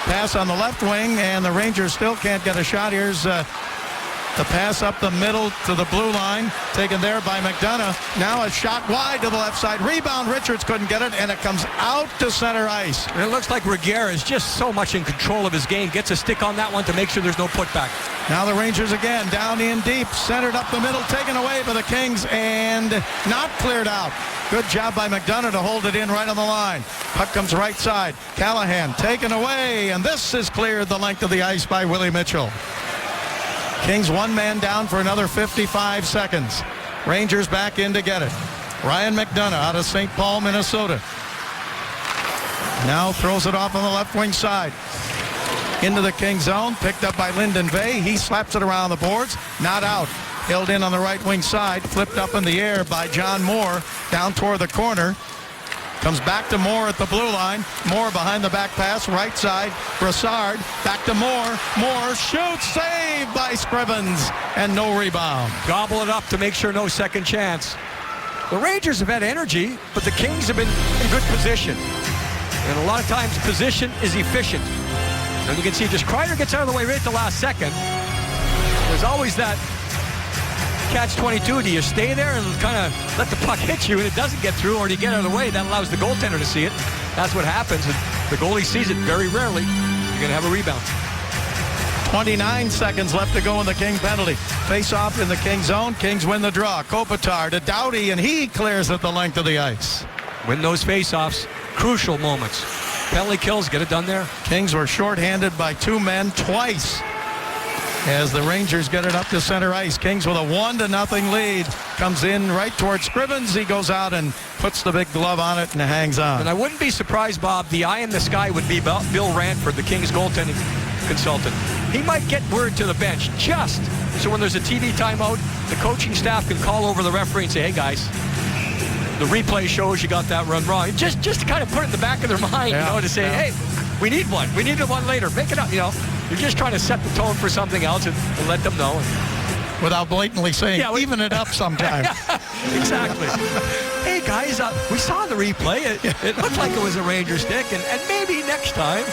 Pass on the left wing, and the Rangers still can't get a shot. Here's the pass up the middle to the blue line, taken there by McDonough. Now a shot wide to the left side. Rebound, Richards couldn't get it, and it comes out to center ice. And it looks like Reguer is just so much in control of his game. Gets a stick on that one to make sure there's no putback. Now the Rangers again, down in deep, centered up the middle, taken away by the Kings, and not cleared out. Good job by McDonough to hold it in right on the line. Puck comes right side. Callahan taken away, and this is cleared the length of the ice by Willie Mitchell. Kings one man down for another 55 seconds. Rangers back in to get it. Ryan McDonough out of St. Paul, Minnesota. Now throws it off on the left wing side. Into the Kings zone, picked up by Lyndon Vay. He slaps it around the boards, not out. Held in on the right wing side, flipped up in the air by John Moore, down toward the corner. Comes back to Moore at the blue line. Moore behind the back pass, right side. Brassard back to Moore. Moore shoots, saved by Scrivens, and no rebound. Gobble it up to make sure no second chance. The Rangers have had energy, but the Kings have been in good position. And a lot of times position is efficient. And you can see just Kreider gets out of the way right at the last second. There's always that catch-22. Do you stay there and kind of let the puck hit you and it doesn't get through, or do you get out of the way? That allows the goaltender to see it. That's what happens. And the goalie sees it very rarely. You're going to have a rebound. 29 seconds left to go in the King penalty. Face off in the King zone. Kings win the draw. Kopitar to Doughty, and he clears at the length of the ice. Win those face-offs. Crucial moments. Penalty kills, get it done there. Kings were shorthanded by two men twice as the Rangers get it up to center ice. Kings with a 1-0 lead. Comes in right towards Scrivens. He goes out and puts the big glove on it and hangs on. And I wouldn't be surprised, Bob, the eye in the sky would be Bill Ranford, the Kings goaltending consultant. He might get word to the bench just so when there's a TV timeout, the coaching staff can call over the referee and say, hey guys, the replay shows you got that run wrong. Just to kind of put it in the back of their mind, to say, hey, we need one. We need one later. Make it up, You're just trying to set the tone for something else and let them know. Without blatantly saying, even it up sometime. Exactly. Hey, guys, we saw the replay. It looked like it was a Ranger stick, and maybe next time.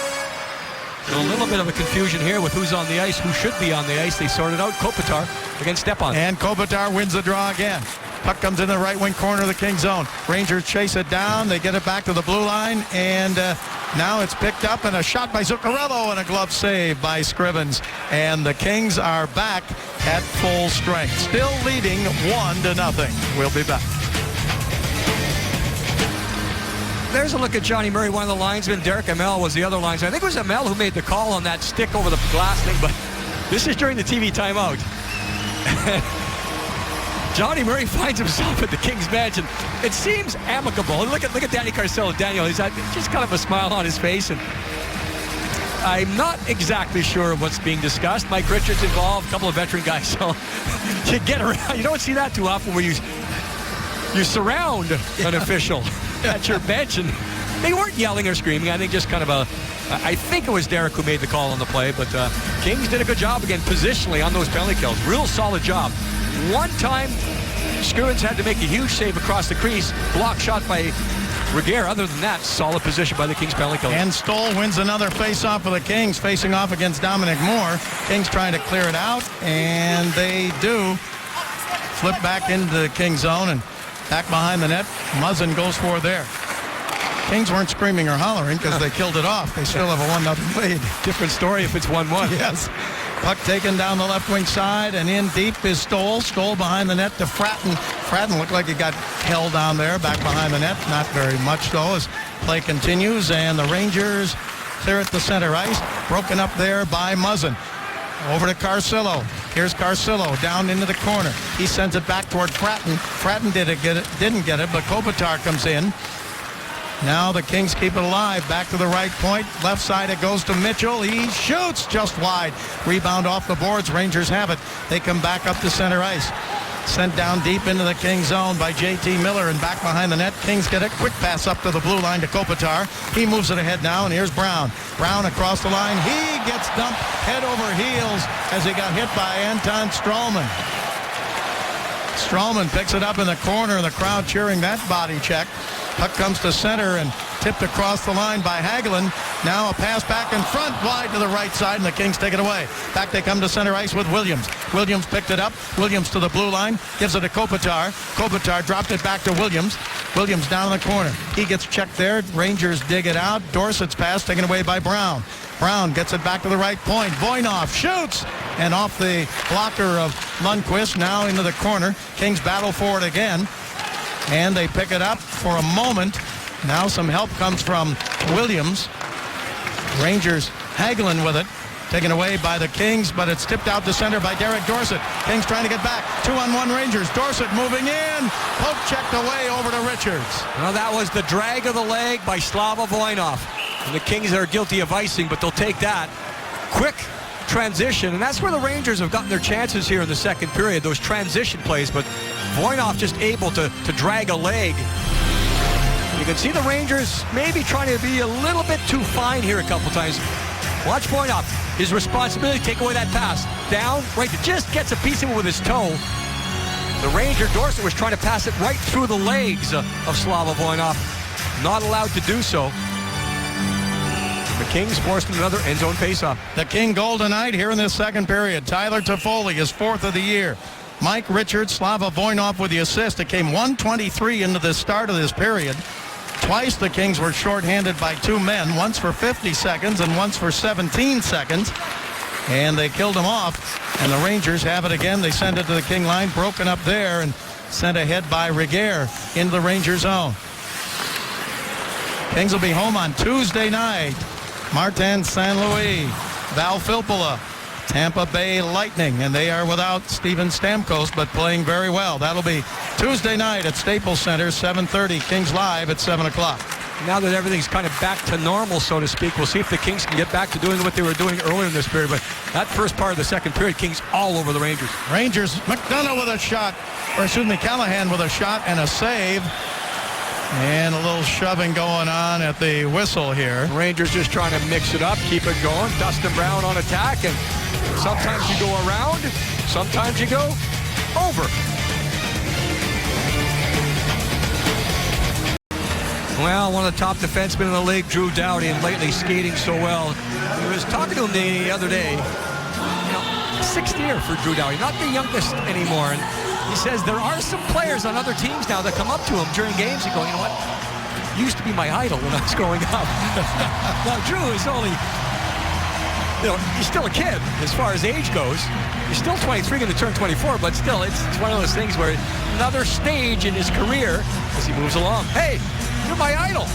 So a little bit of a confusion here with who's on the ice, who should be on the ice. They sorted out Kopitar against Stepan. And Kopitar wins the draw again. Puck comes in the right wing corner of the King zone. Rangers chase it down. They get it back to the blue line, and now it's picked up, and a shot by Zuccarello and a glove save by Scrivens. And the Kings are back at full strength, still leading 1-0. We'll be back. There's a look at Johnny Murray, one of the linesmen. Derek Amell was the other linesman. I think it was Amell who made the call on that stick over the glass thing, but this is during the TV timeout. Johnny Murray finds himself at the Kings bench, and it seems amicable. Look at Danny Carcillo. Daniel, he's just kind of a smile on his face, and I'm not exactly sure of what's being discussed. Mike Richards involved, a couple of veteran guys, so you get around. You don't see that too often where you surround an official at your bench, and they weren't yelling or screaming. I think just kind of I think it was Derek who made the call on the play, but Kings did a good job again positionally on those penalty kills. Real solid job. One time, Scrivens had to make a huge save across the crease. Block shot by Reguer. Other than that, solid position by the Kings penalty kill. And Stoll wins another face-off for the Kings, facing off against Dominic Moore. Kings trying to clear it out, and they do. Flip back into the King zone and back behind the net. Muzzin goes for there. Kings weren't screaming or hollering because they killed it off. They still have a 1-0 lead. Different story if it's 1-1. Yes. Puck taken down the left wing side, and in deep is Stoll. Stoll behind the net to Fratton. Fratton looked like he got held down there, back behind the net. Not very much, though, as play continues, and the Rangers clear at the center ice. Broken up there by Muzzin. Over to Carcillo. Here's Carcillo down into the corner. He sends it back toward Fratton. Fratton didn't get it, but Kopitar comes in. Now the Kings keep it alive. Back to the right point. Left side it goes to Mitchell. He shoots just wide. Rebound off the boards. Rangers have it. They come back up to center ice. Sent down deep into the Kings zone by J.T. Miller and back behind the net. Kings get a quick pass up to the blue line to Kopitar. He moves it ahead now, and here's Brown. Brown across the line. He gets dumped head over heels as he got hit by Anton Stralman. Stralman picks it up in the corner, and the crowd cheering that body check. Puck comes to center and tipped across the line by Hagelin. Now a pass back in front, wide to the right side, and the Kings take it away. Back they come to center ice with Williams. Williams picked it up. Williams to the blue line, gives it to Kopitar. Kopitar dropped it back to Williams. Williams down in the corner. He gets checked there. Rangers dig it out. Dorsett's pass taken away by Brown. Brown gets it back to the right point. Voinov shoots, and off the blocker of Lundqvist, now into the corner. Kings battle for it again, and they pick it up for a moment. Now some help comes from Williams. Rangers Hagelin with it, taken away by the Kings, but it's tipped out to center by Derek Dorsett. Kings trying to get back. 2-on-1 Rangers. Dorsett moving in. Poke checked away over to Richards. Well, that was the drag of the leg by Slava Voinov. And the Kings are guilty of icing, but they'll take that. Quick transition, and that's where the Rangers have gotten their chances here in the second period, those transition plays, but Voinov just able to drag a leg. You can see the Rangers maybe trying to be a little bit too fine here a couple times. Watch Voinov. His responsibility, take away that pass. Down, right, just gets a piece of it with his toe. The Ranger, Dorsett, was trying to pass it right through the legs of Slava Voinov. Not allowed to do so. The Kings forced another end zone faceoff. The King goal tonight here in this second period. Tyler Toffoli, his fourth of the year. Mike Richards, Slava Voinov with the assist. It came 1:23 into the start of this period. Twice the Kings were shorthanded by two men, once for 50 seconds and once for 17 seconds. And they killed them off. And the Rangers have it again. They send it to the King line, broken up there and sent ahead by Regehr into the Ranger zone. Kings will be home on Tuesday night. Martin St. Louis, Val Filppula, Tampa Bay Lightning, and they are without Steven Stamkos, but playing very well. That'll be Tuesday night at Staples Center, 7:30. Kings live at 7 o'clock. Now that everything's kind of back to normal, so to speak, we'll see if the Kings can get back to doing what they were doing earlier in this period. But that first part of the second period, Kings all over the Rangers. Rangers, McDonough with a shot, Callahan with a shot and a save. And a little shoving going on at the whistle here. Rangers just trying to mix it up, keep it going. Dustin Brown on attack, and sometimes you go around, sometimes you go over. Well, one of the top defensemen in the league, Drew Doughty, and lately skating so well. I was talking to him the other day. You know, 6th year for Drew Doughty, not the youngest anymore. And he says there are some players on other teams now that come up to him during games and go, you know what? You used to be my idol when I was growing up. Now, Drew is only, you know, he's still a kid as far as age goes. He's still 23, going to turn 24, but still, it's one of those things where another stage in his career as he moves along. Hey, you're my idol.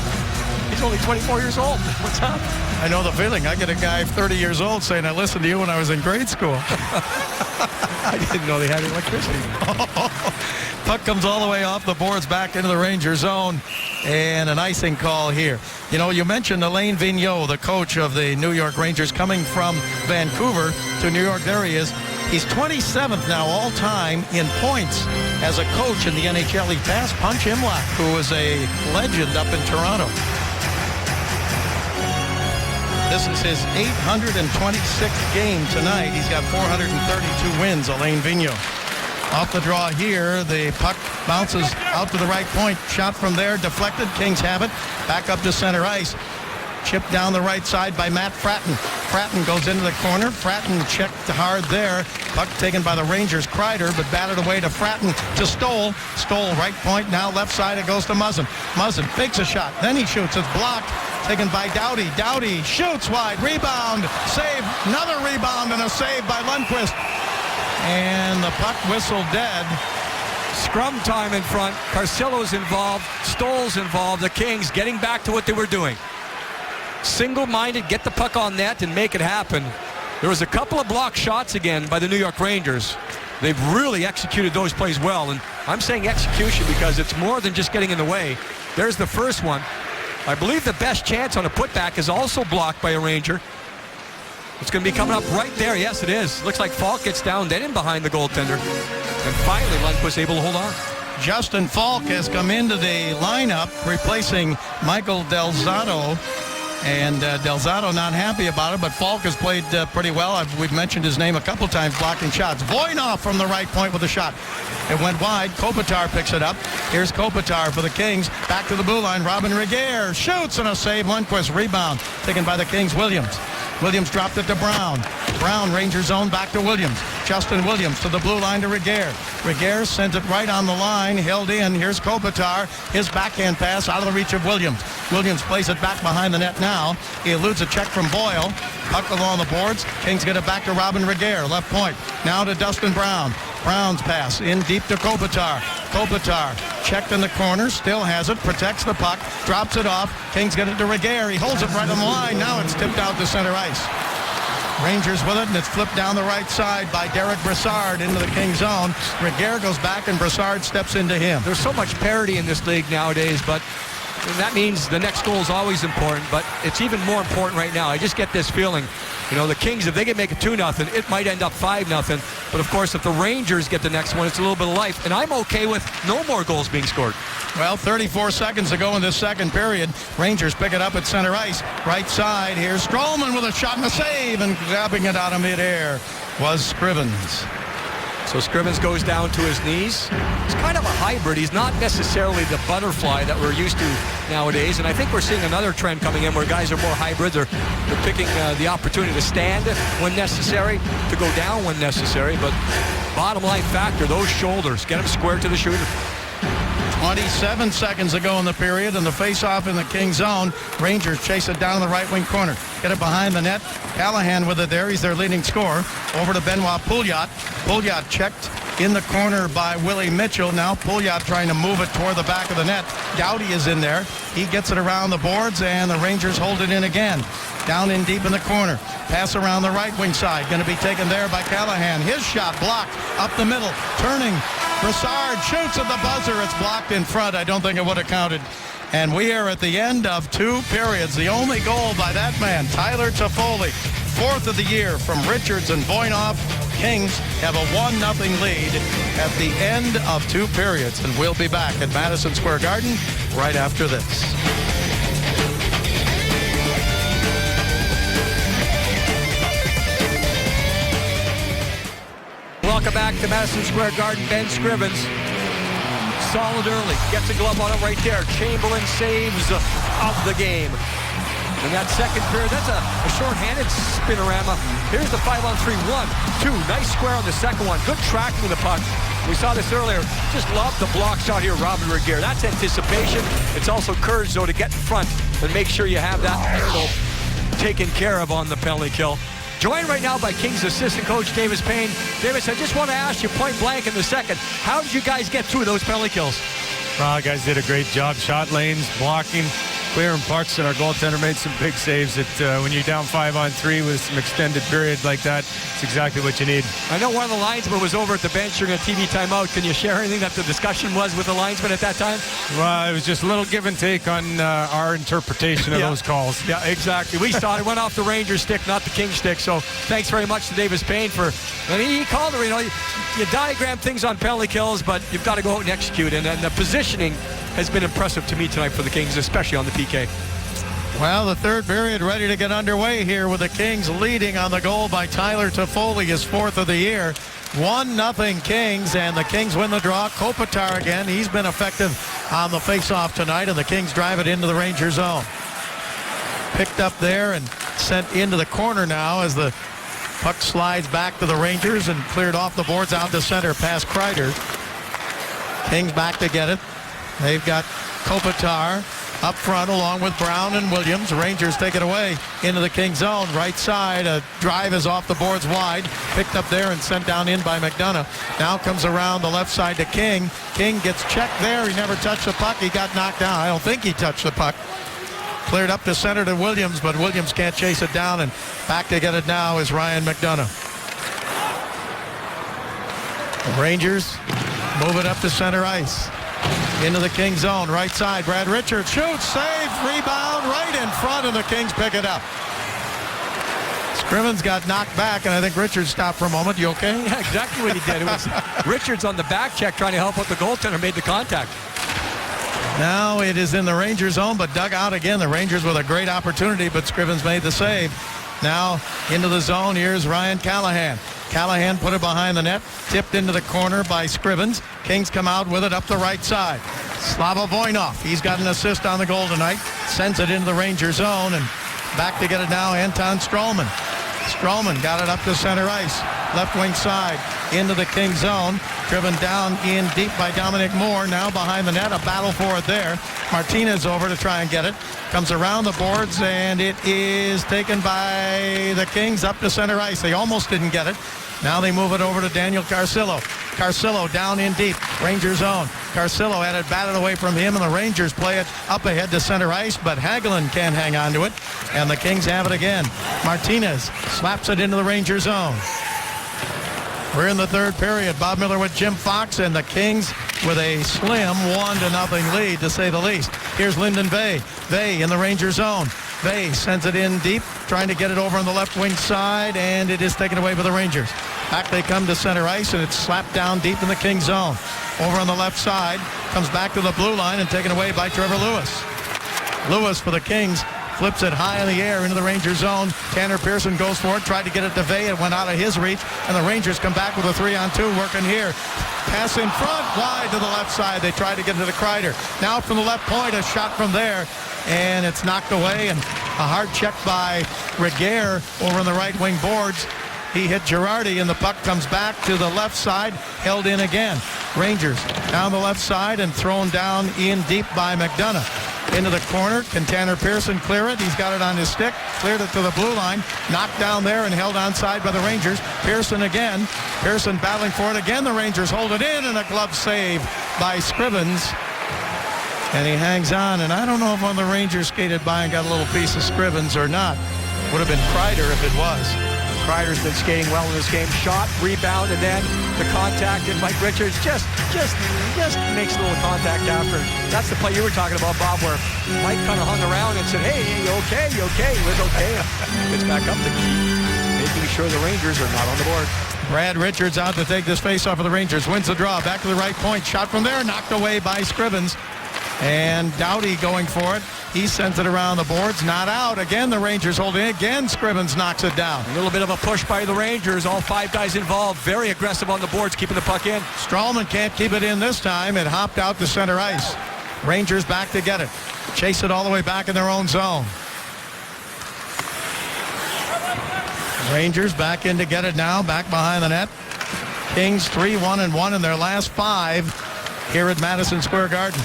He's only 24 years old. What's up? I know the feeling. I get a guy 30 years old saying, I listened to you when I was in grade school. I didn't know they had electricity. Puck comes all the way off the boards back into the Ranger zone, and an icing call here. You know, you mentioned Alain Vigneault, the coach of the New York Rangers, coming from Vancouver to New York. There he is. He's 27th now all-time in points as a coach in the NHL. He passed Punch Imlach, who was a legend up in Toronto. This is his 826th game tonight. He's got 432 wins, Alain Vigneault. Off the draw here, the puck bounces out to the right point. Shot from there, deflected. Kings have it. Back up to center ice. Chipped down the right side by Matt Fratton. Fratton goes into the corner. Fratton checked hard there. Puck taken by the Rangers' Kreider, but batted away to Fratton to Stoll. Stoll, right point. Now left side, it goes to Muzzin. Muzzin fakes a shot. Then he shoots. It's blocked. Taken by Doughty. Doughty shoots wide. Rebound. Save. Another rebound and a save by Lundqvist. And the puck whistled dead. Scrum time in front. Carcillo's involved. Stoll's involved. The Kings getting back to what they were doing. Single-minded, get the puck on net and make it happen. There was a couple of block shots again by the New York Rangers. They've really executed those plays well. And I'm saying execution because it's more than just getting in the way. There's the first one. I believe the best chance on a putback is also blocked by a Ranger. It's going to be coming up right there. Yes, it is. Looks like Falk gets down, then in behind the goaltender. And finally, Lundqvist able to hold on. Justin Falk has come into the lineup, replacing Michael Del Zotto. And Del Zotto not happy about it, but Falk has played pretty well. We've mentioned his name a couple times, blocking shots. Voynov from the right point with a shot. It went wide. Kopitar picks it up. Here's Kopitar for the Kings. Back to the blue line. Robin Regehr shoots and a save. Lundqvist rebound taken by the Kings. Williams. Williams dropped it to Brown. Brown, Ranger zone, back to Williams. Justin Williams to the blue line to Regehr. Regehr sends it right on the line, held in. Here's Kopitar. His backhand pass out of the reach of Williams. Williams plays it back behind the net now. He eludes a check from Boyle. Puck along the boards. Kings get it back to Robin Regehr, left point. Now to Dustin Brown. Brown's pass in deep to Kopitar. Kopitar checked in the corner, still has it, protects the puck, drops it off. Kings get it to Regehr. He holds it right on the line. Now it's tipped out to center ice. Rangers with it, and it's flipped down the right side by Derek Brassard into the King zone. Regehr goes back, and Brassard steps into him. There's so much parity in this league nowadays, but that means the next goal is always important, but it's even more important right now. I just get this feeling, the Kings, if they can make it 2-0, it might end up 5-0. But, of course, if the Rangers get the next one, it's a little bit of life. And I'm okay with no more goals being scored. Well, 34 seconds to go in this second period. Rangers pick it up at center ice. Right side, here's Stroman with a shot and a save, and grabbing it out of midair was Scrivens. So Scrivens goes down to his knees. He's kind of a hybrid. He's not necessarily the butterfly that we're used to nowadays. And I think we're seeing another trend coming in where guys are more hybrids. They're picking the opportunity to stand when necessary, to go down when necessary. But bottom line factor, those shoulders, get him square to the shooter. 27 seconds to go in the period, and the face-off in the King zone. Rangers chase it down the right wing corner. Get it behind the net. Callahan with it there. He's their leading scorer. Over to Benoit Pouliot. Pouliot checked in the corner by Willie Mitchell. Now Pouliot trying to move it toward the back of the net. Doughty is in there. He gets it around the boards, and the Rangers hold it in again. Down in deep in the corner. Pass around the right wing side. Going to be taken there by Callahan. His shot blocked up the middle. Turning. Brassard shoots at the buzzer. It's blocked in front. I don't think it would have counted. And we are at the end of two periods. The only goal by that man, Tyler Toffoli. Fourth of the year from Richards and Voynov. Kings have a 1-0 lead at the end of two periods. And we'll be back at Madison Square Garden right after this. Welcome back to Madison Square Garden. Ben Scrivens, solid early, gets a glove on it right there. Chamberlain saves of the game. In that second period, that's a short-handed spinorama. Here's the 5-on-3, 1, 2. Nice square on the second one. Good tracking of the puck. We saw this earlier. Just love the block shot here, Robin Regehr. That's anticipation. It's also courage, though, to get in front and make sure you have that handle taken care of on the penalty kill. Joined right now by Kings assistant coach Davis Payne. Davis, I just want to ask you point blank in the second, how did you guys get through those penalty kills? Guys did a great job. Shot lanes, blocking, clearing pucks, and our goaltender made some big saves. When you're down 5-on-3 with some extended period like that, it's exactly what you need. I know one of the linesmen was over at the bench during a TV timeout. Can you share anything that the discussion was with the linesman at that time? Well, it was just a little give and take on our interpretation of those calls. Yeah, exactly. We saw it went off the Rangers stick, not the King stick. So thanks very much to Davis Payne and he called it. You diagram things on penalty kills, but you've got to go out and execute. And the positioning has been impressive to me tonight for the Kings, especially on the PK. Well, the third period ready to get underway here with the Kings leading on the goal by Tyler Toffoli, his fourth of the year. 1-0 Kings, and the Kings win the draw. Kopitar again. He's been effective on the face-off tonight, and the Kings drive it into the Ranger zone. Picked up there and sent into the corner now as the puck slides back to the Rangers and cleared off the boards out to center past Kreider. Kings back to get it. They've got Kopitar up front along with Brown and Williams. Rangers take it away into the King zone. Right side, a drive is off the boards wide. Picked up there and sent down in by McDonough. Now comes around the left side to King. King gets checked there. He never touched the puck. He got knocked down. I don't think he touched the puck. Cleared up to center to Williams, but Williams can't chase it down, and back to get it now is Ryan McDonough. The Rangers move it up to center ice. Into the King zone, right side. Brad Richards shoots, save, rebound, right in front, and the Kings pick it up. Scrivens got knocked back, and I think Richards stopped for a moment. You okay? Yeah, exactly what he did. It was Richards on the back check trying to help out the goaltender, made the contact. Now it is in the Rangers zone, but dug out again. The Rangers with a great opportunity, but Scrivens made the save. Now into the zone. Here's Ryan Callahan. Callahan put it behind the net, tipped into the corner by Scrivens. Kings come out with it up the right side. Slava Voinov, he's got an assist on the goal tonight. Sends it into the Ranger zone, and back to get it now, Anton Stralman. Stralman got it up to center ice. Left wing side into the King zone. Driven down in deep by Dominic Moore. Now behind the net, a battle for it there. Martinez over to try and get it. Comes around the boards, and it is taken by the Kings up to center ice. They almost didn't get it. Now they move it over to Daniel Carcillo. Carcillo down in deep. Ranger zone. Carcillo had it batted away from him, and the Rangers play it up ahead to center ice, but Hagelin can't hang on to it, and the Kings have it again. Martinez slaps it into the Ranger zone. We're in the third period. Bob Miller with Jim Fox, and the Kings with a slim 1-0 lead, to say the least. Here's Lyndon Vey. Vey in the Ranger zone. Vey sends it in deep, trying to get it over on the left wing side, and it is taken away by the Rangers. Back they come to center ice, and it's slapped down deep in the King zone. Over on the left side, comes back to the blue line and taken away by Trevor Lewis. Lewis for the Kings. Flips it high in the air into the Rangers zone. Tanner Pearson goes for it, tried to get it to Vey. It went out of his reach, and the Rangers come back with a 3-on-2 working here. Pass in front, wide to the left side. They tried to get to the Kreider. Now from the left point, a shot from there, and it's knocked away, and a hard check by Regehr over on the right wing boards. He hit Girardi, and the puck comes back to the left side, held in again. Rangers down the left side and thrown down in deep by McDonough. Into the corner. Can Tanner Pearson clear it? He's got it on his stick. Cleared it to the blue line. Knocked down there and held onside by the Rangers. Pearson again. Pearson battling for it again. The Rangers hold it in, and a glove save by Scrivens. And he hangs on, and I don't know if one of the Rangers skated by and got a little piece of Scrivens or not. Would have been Kreider if it was. Kreider's been skating well in this game. Shot, rebound, and then the contact, and Mike Richards just makes a little contact after. That's the play you were talking about, Bob, where Mike kind of hung around and said, hey, you okay? You okay? He was okay. It's back up to keep making sure the Rangers are not on the board. Brad Richards out to take this face off of the Rangers. Wins the draw. Back to the right point. Shot from there. Knocked away by Scrivens. And Doughty going for it. He sends it around the boards. Not out. Again, the Rangers holding it. Again, Scrivens knocks it down. A little bit of a push by the Rangers. All five guys involved. Very aggressive on the boards, keeping the puck in. Stralman can't keep it in this time. It hopped out to center ice. Rangers back to get it. Chase it all the way back in their own zone. Rangers back in to get it now. Back behind the net. Kings 3-1-1 in their last 5 here at Madison Square Garden.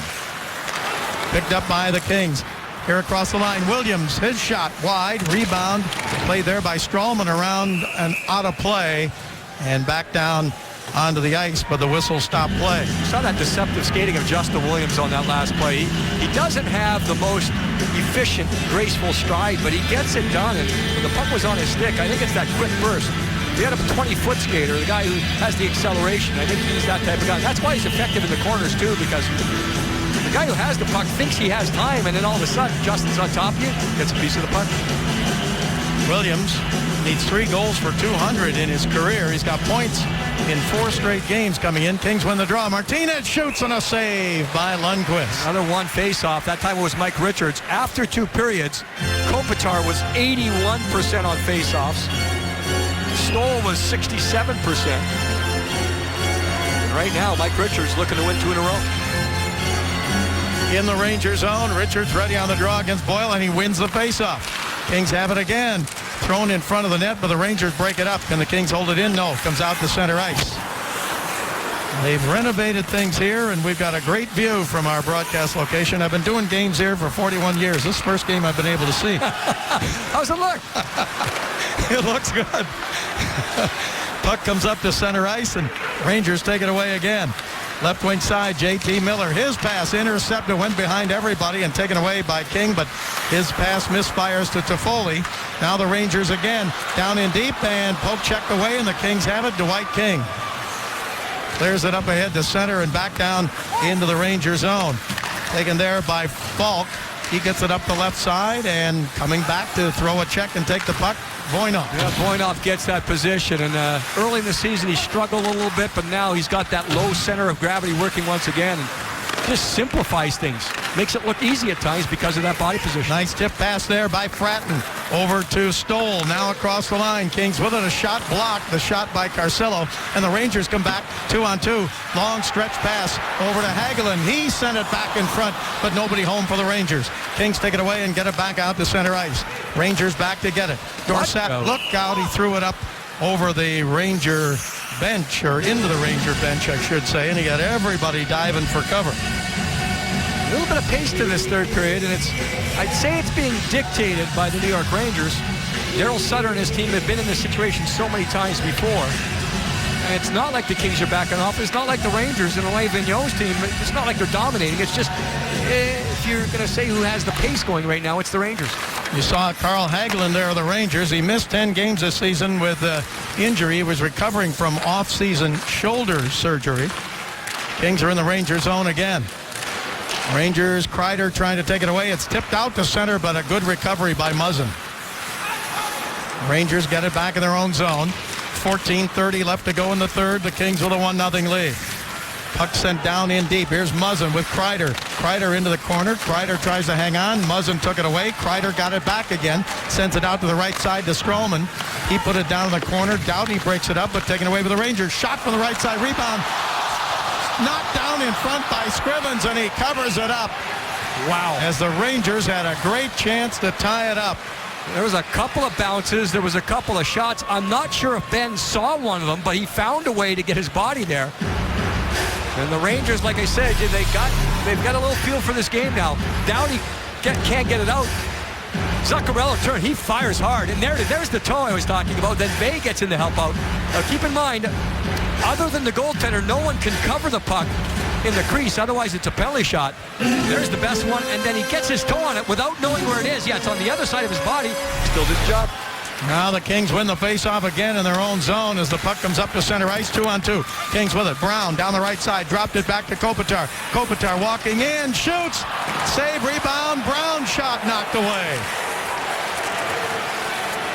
Picked up by the Kings. Here across the line, Williams, his shot wide, rebound, played there by Stralman around and out of play, and back down onto the ice, but the whistle stopped play. You saw that deceptive skating of Justin Williams on that last play. He doesn't have the most efficient, graceful stride, but he gets it done, and when the puck was on his stick, I think it's that quick burst. If you had a 20-foot skater, the guy who has the acceleration, I think he's that type of guy. That's why he's effective in the corners, too, because the guy who has the puck thinks he has time, and then all of a sudden, Justin's on top of you, gets a piece of the puck. Williams needs 3 goals for 200 in his career. He's got points in 4 straight games coming in. Kings win the draw. Martinez shoots on a save by Lundqvist. Another one face-off. That time it was Mike Richards. After 2 periods, Kopitar was 81% on face-offs. Stoll was 67%. And right now, Mike Richards looking to win 2 in a row. In the Ranger zone, Richards ready on the draw against Boyle, and he wins the faceoff. Kings have it again. Thrown in front of the net, but the Rangers break it up. Can the Kings hold it in? No. Comes out to center ice. They've renovated things here, and we've got a great view from our broadcast location. I've been doing games here for 41 years. This is the first game I've been able to see. How's it look? It looks good. Puck comes up to center ice, and Rangers take it away again. Left wing side, J.T. Miller. His pass intercepted, went behind everybody and taken away by King, but his pass misfires to Toffoli. Now the Rangers again down in deep, and poke checked away, and the Kings have it. Dwight King clears it up ahead to center and back down into the Ranger zone. Taken there by Falk. He gets it up the left side, and coming back to throw a check and take the puck, Voynov. Yeah, Voynov gets that position, and early in the season he struggled a little bit, but now he's got that low center of gravity working once again, and just simplifies things. Makes it look easy at times because of that body position. Nice tip pass there by Fratton. Over to Stoll, now across the line. Kings with it, a shot blocked, the shot by Carcillo, and the Rangers come back 2-on-2. Long stretch pass over to Hagelin. He sent it back in front, but nobody home for the Rangers. Kings take it away and get it back out to center ice. Rangers back to get it. Dorsett, look out, he threw it up over the Ranger bench, or into the Ranger bench, I should say, and he got everybody diving for cover. A little bit of pace to this third period, and I'd say it's being dictated by the New York Rangers. Daryl Sutter and his team have been in this situation so many times before. And it's not like the Kings are backing off. It's not like the Rangers and Alain Vigneault's team. It's not like they're dominating. It's just, if you're going to say who has the pace going right now, it's the Rangers. You saw Carl Hagelin there of the Rangers. He missed 10 games this season with injury. He was recovering from off-season shoulder surgery. Kings are in the Ranger zone again. Rangers, Kreider trying to take it away. It's tipped out to center, but a good recovery by Muzzin. Rangers get it back in their own zone. 14:30 left to go in the third. The Kings with a 1-0 lead. Puck sent down in deep. Here's Muzzin with Kreider. Kreider into the corner. Kreider tries to hang on. Muzzin took it away. Kreider got it back again. Sends it out to the right side to Stroman. He put it down in the corner. Doughty breaks it up, but taken away by the Rangers. Shot from the right side. Rebound. Knocked down in front by Scrivens, and he covers it up. Wow. As the Rangers had a great chance to tie it up. There was a couple of bounces. There was a couple of shots. I'm not sure if Ben saw one of them, but he found a way to get his body there. And the Rangers, like I said, they've got a little feel for this game now. Doughty can't get it out. Zuccarello turn, he fires hard, and there's the toe I was talking about. Then Bay gets in to help out. Now keep in mind, other than the goaltender, no one can cover the puck in the crease, otherwise it's a penalty shot. There's the best one, and then he gets his toe on it without knowing where it is. Yeah, it's on the other side of his body. Still did the job. Now the Kings win the face-off again in their own zone as the puck comes up to center ice, 2-on-2. Kings with it. Brown down the right side, dropped it back to Kopitar. Kopitar walking in, shoots, save, rebound, Brown shot knocked away.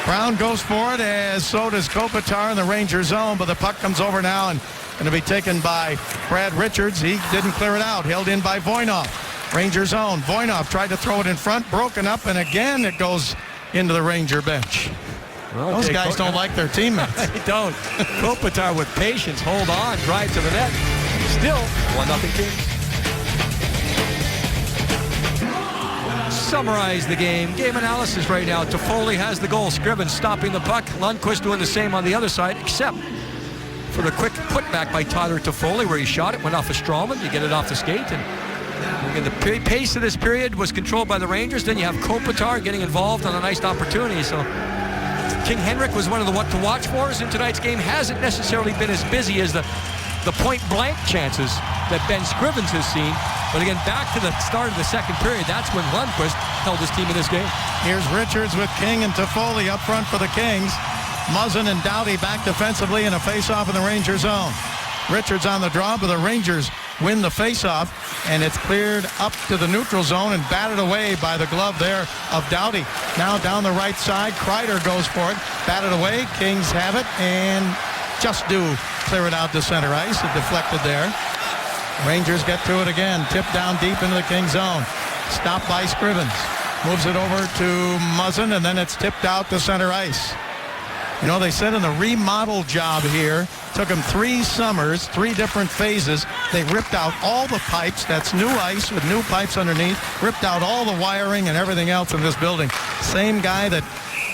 Brown goes for it, as so does Kopitar in the Ranger zone, but the puck comes over now and going to be taken by Brad Richards. He didn't clear it out, held in by Voynov. Ranger zone, Voynov tried to throw it in front, broken up, and again it goes into the Ranger bench. Well, those guys don't like their teammates. They don't. Kopitar with patience, hold on, drive to the net. Still 1-0 Kings. Summarize the game. Game analysis right now. Toffoli has the goal. Scrivens stopping the puck. Lundqvist doing the same on the other side, except for the quick putback by Tyler Toffoli where he shot it, went off of Stroman to get it off the skate. And the pace of this period was controlled by the Rangers. Then you have Kopitar getting involved on a nice opportunity. So King Henrik was one of the what to watch for in tonight's game. Hasn't necessarily been as busy as the point-blank chances that Ben Scrivens has seen. But again, back to the start of the second period, that's when Lundqvist held his team in this game. Here's Richards with King and Toffoli up front for the Kings. Muzzin and Doughty back defensively in a face-off in the Ranger zone. Richards on the draw, but the Rangers win the face-off, and it's cleared up to the neutral zone and batted away by the glove there of Doughty. Now down the right side, Kreider goes for it, batted away. Kings have it, and just do clear it out to center ice. It deflected there. Rangers get to it again, tipped down deep into the King zone. Stopped by Scrivens. Moves it over to Muzzin, and then it's tipped out to center ice. You know, they said in the remodel job here, took them 3 summers, 3 different phases. They ripped out all the pipes. That's new ice with new pipes underneath. Ripped out all the wiring and everything else in this building. Same guy that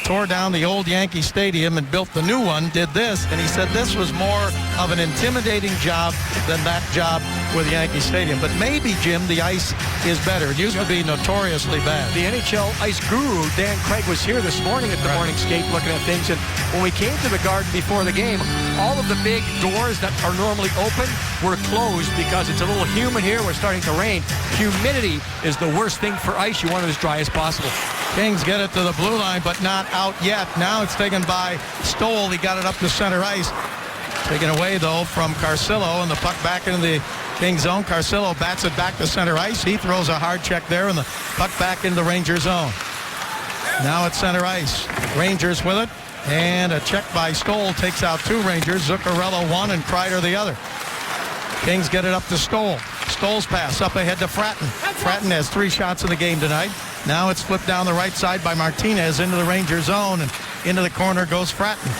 tore down the old Yankee Stadium and built the new one did this, and he said this was more of an intimidating job than that job with Yankee Stadium. But maybe, Jim, the ice is better. It used to be notoriously bad. The NHL ice guru, Dan Craig, was here this morning at the morning skate looking at things, and when we came to the Garden before the game, all of the big doors that are normally open were closed because it's a little humid here. We're starting to rain. Humidity is the worst thing for ice. You want it as dry as possible. Kings get it to the blue line, but not out yet. Now it's taken by Stoll. He got it up to center ice. Taken away, though, from Carcillo, and the puck back into the King zone. Carcillo bats it back to center ice. He throws a hard check there, and the puck back into the Ranger zone. Now at center ice. Rangers with it, and a check by Stoll takes out 2 Rangers. Zuccarello 1 and Kreider the other. Kings get it up to Stoll. Stoll's pass up ahead to Fratton. Fratton has 3 shots in the game tonight. Now it's flipped down the right side by Martinez into the Ranger zone, and into the corner goes Fratton.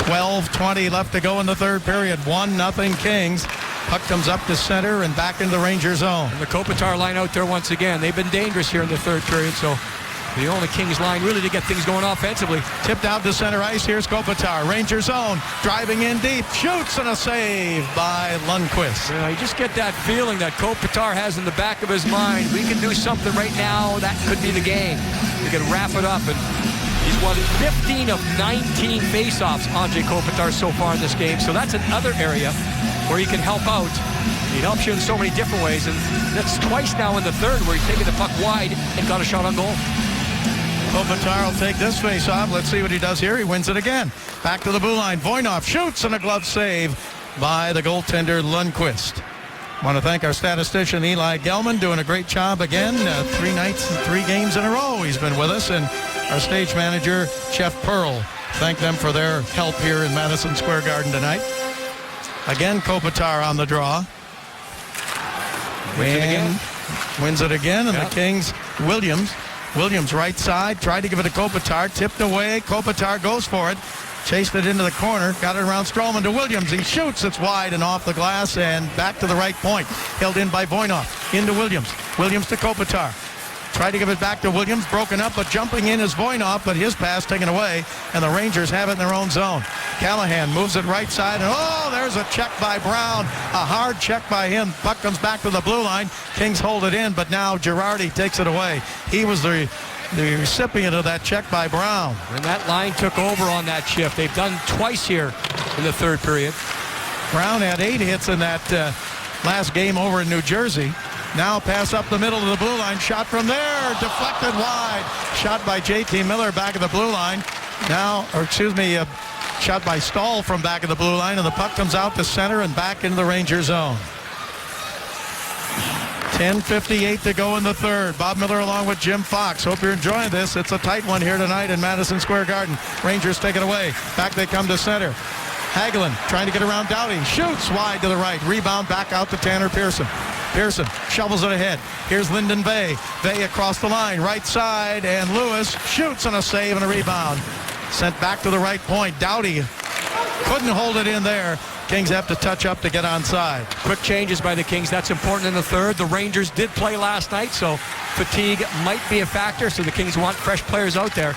12:20 left to go in the third period. 1-0 Kings. Puck comes up to center and back into the Ranger zone. And the Kopitar line out there once again. They've been dangerous here in the third period, so the only Kings line really to get things going offensively. Tipped out to center ice. Here's Kopitar. Ranger zone. Driving in deep. Shoots, and a save by Lundqvist. You know, you just get that feeling that Kopitar has in the back of his mind. We can do something right now. That could be the game. We can wrap it up. And he's won 15 of 19 faceoffs, Andrei Kopitar, so far in this game. So that's another area where he can help out. He helps you in so many different ways. And that's twice now in the third where he's taken the puck wide and got a shot on goal. Kopitar will take this face-off. Let's see what he does here. He wins it again. Back to the blue line. Voinov shoots, and a glove save by the goaltender Lundqvist. Want to thank our statistician Eli Gelman, doing a great job again. 3 nights and 3 games in a row he's been with us. And our stage manager, Jeff Pearl. Thank them for their help here in Madison Square Garden tonight. Again, Kopitar on the draw. Wins it again, and the Kings, Williams right side, tried to give it to Kopitar, tipped away. Kopitar goes for it, chased it into the corner, got it around Stroman to Williams. He shoots, it's wide and off the glass and back to the right point. Held in by Voinov, into Williams. Williams to Kopitar. Tried to give it back to Williams, broken up, but jumping in is Voinov, but his pass taken away, and the Rangers have it in their own zone. Callahan moves it right side, and there's a check by Brown. A hard check by him. Puck comes back to the blue line. Kings hold it in, but now Girardi takes it away. He was the recipient of that check by Brown. And that line took over on that shift. They've done twice here in the third period. Brown had 8 hits in that last game over in New Jersey. Now pass up the middle of the blue line. Shot from there. Deflected wide. Shot by J.T. Miller back of the blue line. Shot by Stahl from back of the blue line. And the puck comes out to center and back into the Ranger zone. 10:58 to go in the third. Bob Miller along with Jim Fox. Hope you're enjoying this. It's a tight one here tonight in Madison Square Garden. Rangers take it away. Back they come to center. Hagelin trying to get around Doughty. Shoots wide to the right. Rebound back out to Tanner Pearson. Pearson shovels it ahead. Here's Lyndon Vey. Vey across the line, right side, and Lewis shoots on a save and a rebound. Sent back to the right point. Doughty couldn't hold it in there. Kings have to touch up to get onside. Quick changes by the Kings. That's important in the third. The Rangers did play last night, so fatigue might be a factor, so the Kings want fresh players out there.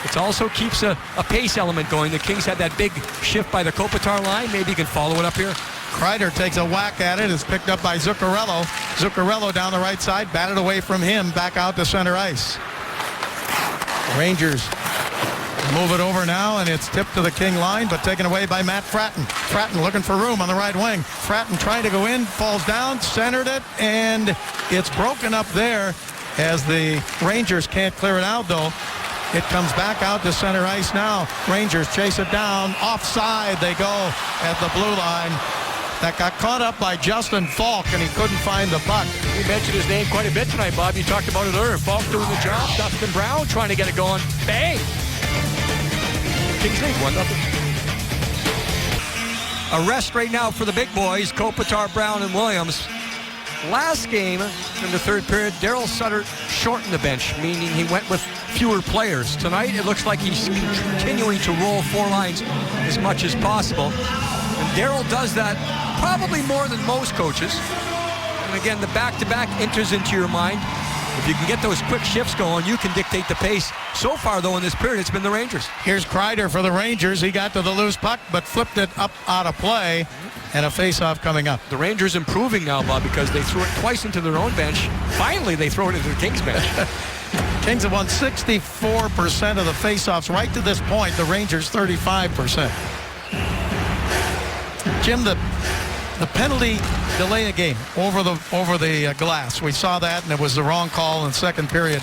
It also keeps a pace element going. The Kings had that big shift by the Kopitar line. Maybe you can follow it up here. Kreider takes a whack at it. It's picked up by Zuccarello. Zuccarello down the right side, batted away from him, back out to center ice. Rangers move it over now, and it's tipped to the King line, but taken away by Matt Fratton. Fratton looking for room on the right wing. Fratton trying to go in, falls down, centered it, and it's broken up there as the Rangers can't clear it out, though. It comes back out to center ice now. Rangers chase it down. Offside they go at the blue line. That got caught up by Justin Falk, and he couldn't find the puck. We mentioned his name quite a bit tonight, Bob. You talked about it earlier. Falk doing the job. Dustin Brown trying to get it going. Bang! Kings lead 1-0. A rest right now for the big boys, Kopitar, Brown, and Williams. Last game in the third period, Daryl Sutter shortened the bench, meaning he went with fewer players. Tonight, it looks like he's continuing to roll 4 lines as much as possible. And Daryl does that probably more than most coaches. And again, the back-to-back enters into your mind. If you can get those quick shifts going, you can dictate the pace. So far, though, in this period, it's been the Rangers. Here's Kreider for the Rangers. He got to the loose puck, but flipped it up out of play, and a face-off coming up. The Rangers improving now, Bob, because they threw it twice into their own bench. Finally, they throw it into the Kings bench. Kings have won 64% of the face-offs right to this point. The Rangers 35%. Jim, the penalty delay a game over the glass. We saw that, and it was the wrong call in the second period.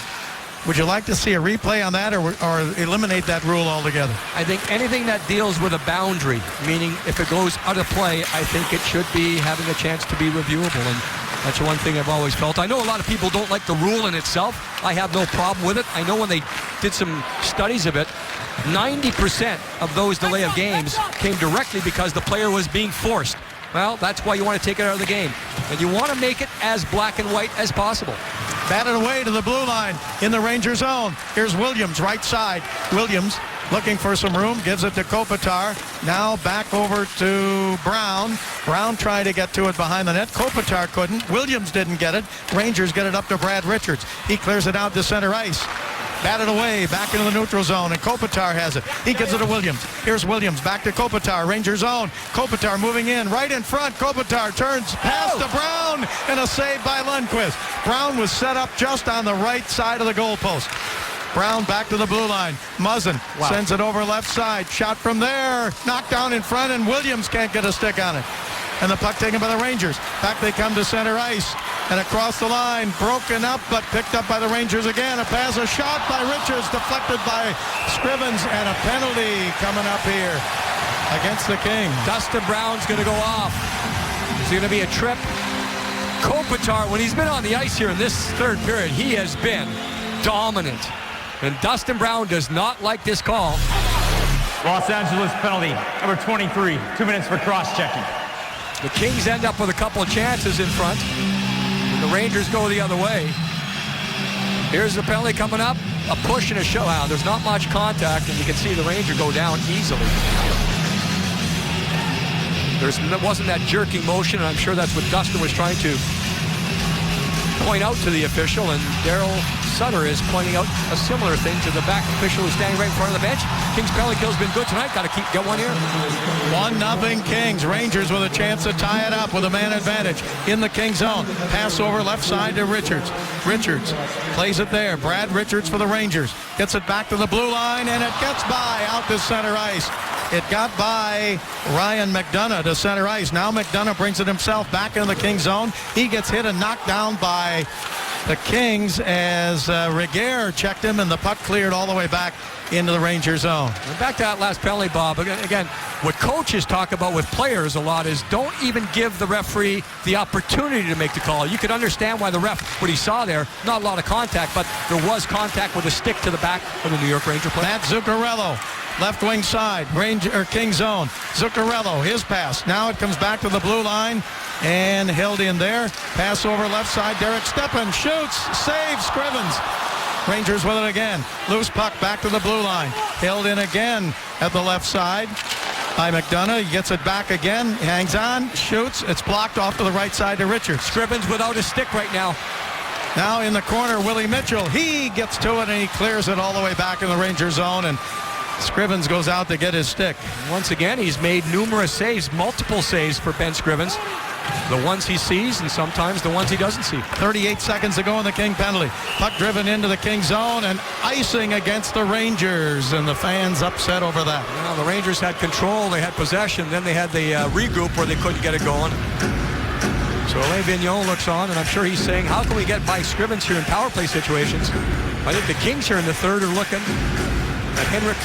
Would you like to see a replay on that or eliminate that rule altogether? I think anything that deals with a boundary, meaning if it goes out of play, I think it should be having a chance to be reviewable. And that's one thing I've always felt. I know a lot of people don't like the rule in itself. I have no problem with it. I know when they did some studies of it, 90% of those delay of games came directly because the player was being forced. Well, that's why you want to take it out of the game. And you want to make it as black and white as possible. Batted away to the blue line in the Ranger zone. Here's Williams, right side. Williams looking for some room, gives it to Kopitar. Now back over to Brown. Brown trying to get to it behind the net. Kopitar couldn't. Williams didn't get it. Rangers get it up to Brad Richards. He clears it out to center ice. Batted away, back into the neutral zone, and Kopitar has it. He gives it to Williams. Here's Williams, back to Kopitar, Ranger zone. Kopitar moving in, right in front. Kopitar turns pass to Brown, and a save by Lundqvist. Brown was set up just on the right side of the goalpost. Brown back to the blue line. Muzzin sends it over left side. Shot from there, knocked down in front, and Williams can't get a stick on it. And the puck taken by the Rangers. Back they come to center ice. And across the line, broken up, but picked up by the Rangers again. A pass, a shot by Richards, deflected by Scrivens, and a penalty coming up here against the Kings. Dustin Brown's going to go off. It's going to be a trip. Kopitar, when he's been on the ice here in this third period, he has been dominant. And Dustin Brown does not like this call. Los Angeles penalty, number 23, 2 minutes for cross-checking. The Kings end up with a couple of chances in front. The Rangers go the other way. Here's the penalty coming up. A push and a shove. There's not much contact, and you can see the Ranger go down easily. There wasn't that jerking motion, and I'm sure that's what Dustin was trying to point out to the official, and Daryl Sutter is pointing out a similar thing to the back official who's standing right in front of the bench. Kings penalty kill's been good tonight. Got to get one here. 1-0 Kings. Rangers with a chance to tie it up with a man advantage in the King zone. Pass over left side to Richards. Richards plays it there. Brad Richards for the Rangers. Gets it back to the blue line, and it gets by out to center ice. It got by Ryan McDonough to center ice. Now McDonough brings it himself back into the King zone. He gets hit and knocked down by the Kings as Regehr checked him, and the puck cleared all the way back into the Ranger zone. And back to that last penalty, Bob. Again, what coaches talk about with players a lot is don't even give the referee the opportunity to make the call. You could understand why the ref, what he saw there, not a lot of contact, but there was contact with a stick to the back of the New York Ranger player. Matt Zuccarello, left wing side, King zone. Zuccarello, his pass. Now it comes back to the blue line and held in there. Pass over left side. Derek Stepan shoots, saves Scrivens. Rangers with it again. Loose puck back to the blue line. Held in again at the left side by McDonough. He gets it back again. Hangs on, shoots. It's blocked off to the right side to Richards. Scrivens without a stick right now. Now in the corner, Willie Mitchell. He gets to it and he clears it all the way back in the Ranger zone. And Scrivens goes out to get his stick. Once again, he's made numerous saves, multiple saves for Ben Scrivens. The ones he sees and sometimes the ones he doesn't see. 38 seconds to go in the King penalty. Puck driven into the King zone and icing against the Rangers, and the fans upset over that. Well, the Rangers had control, they had possession, then they had the regroup where they couldn't get it going. So Alain Vigneault looks on, and I'm sure he's saying, how can we get by Scrivens here in power play situations? I think the Kings here in the third are looking at Henrik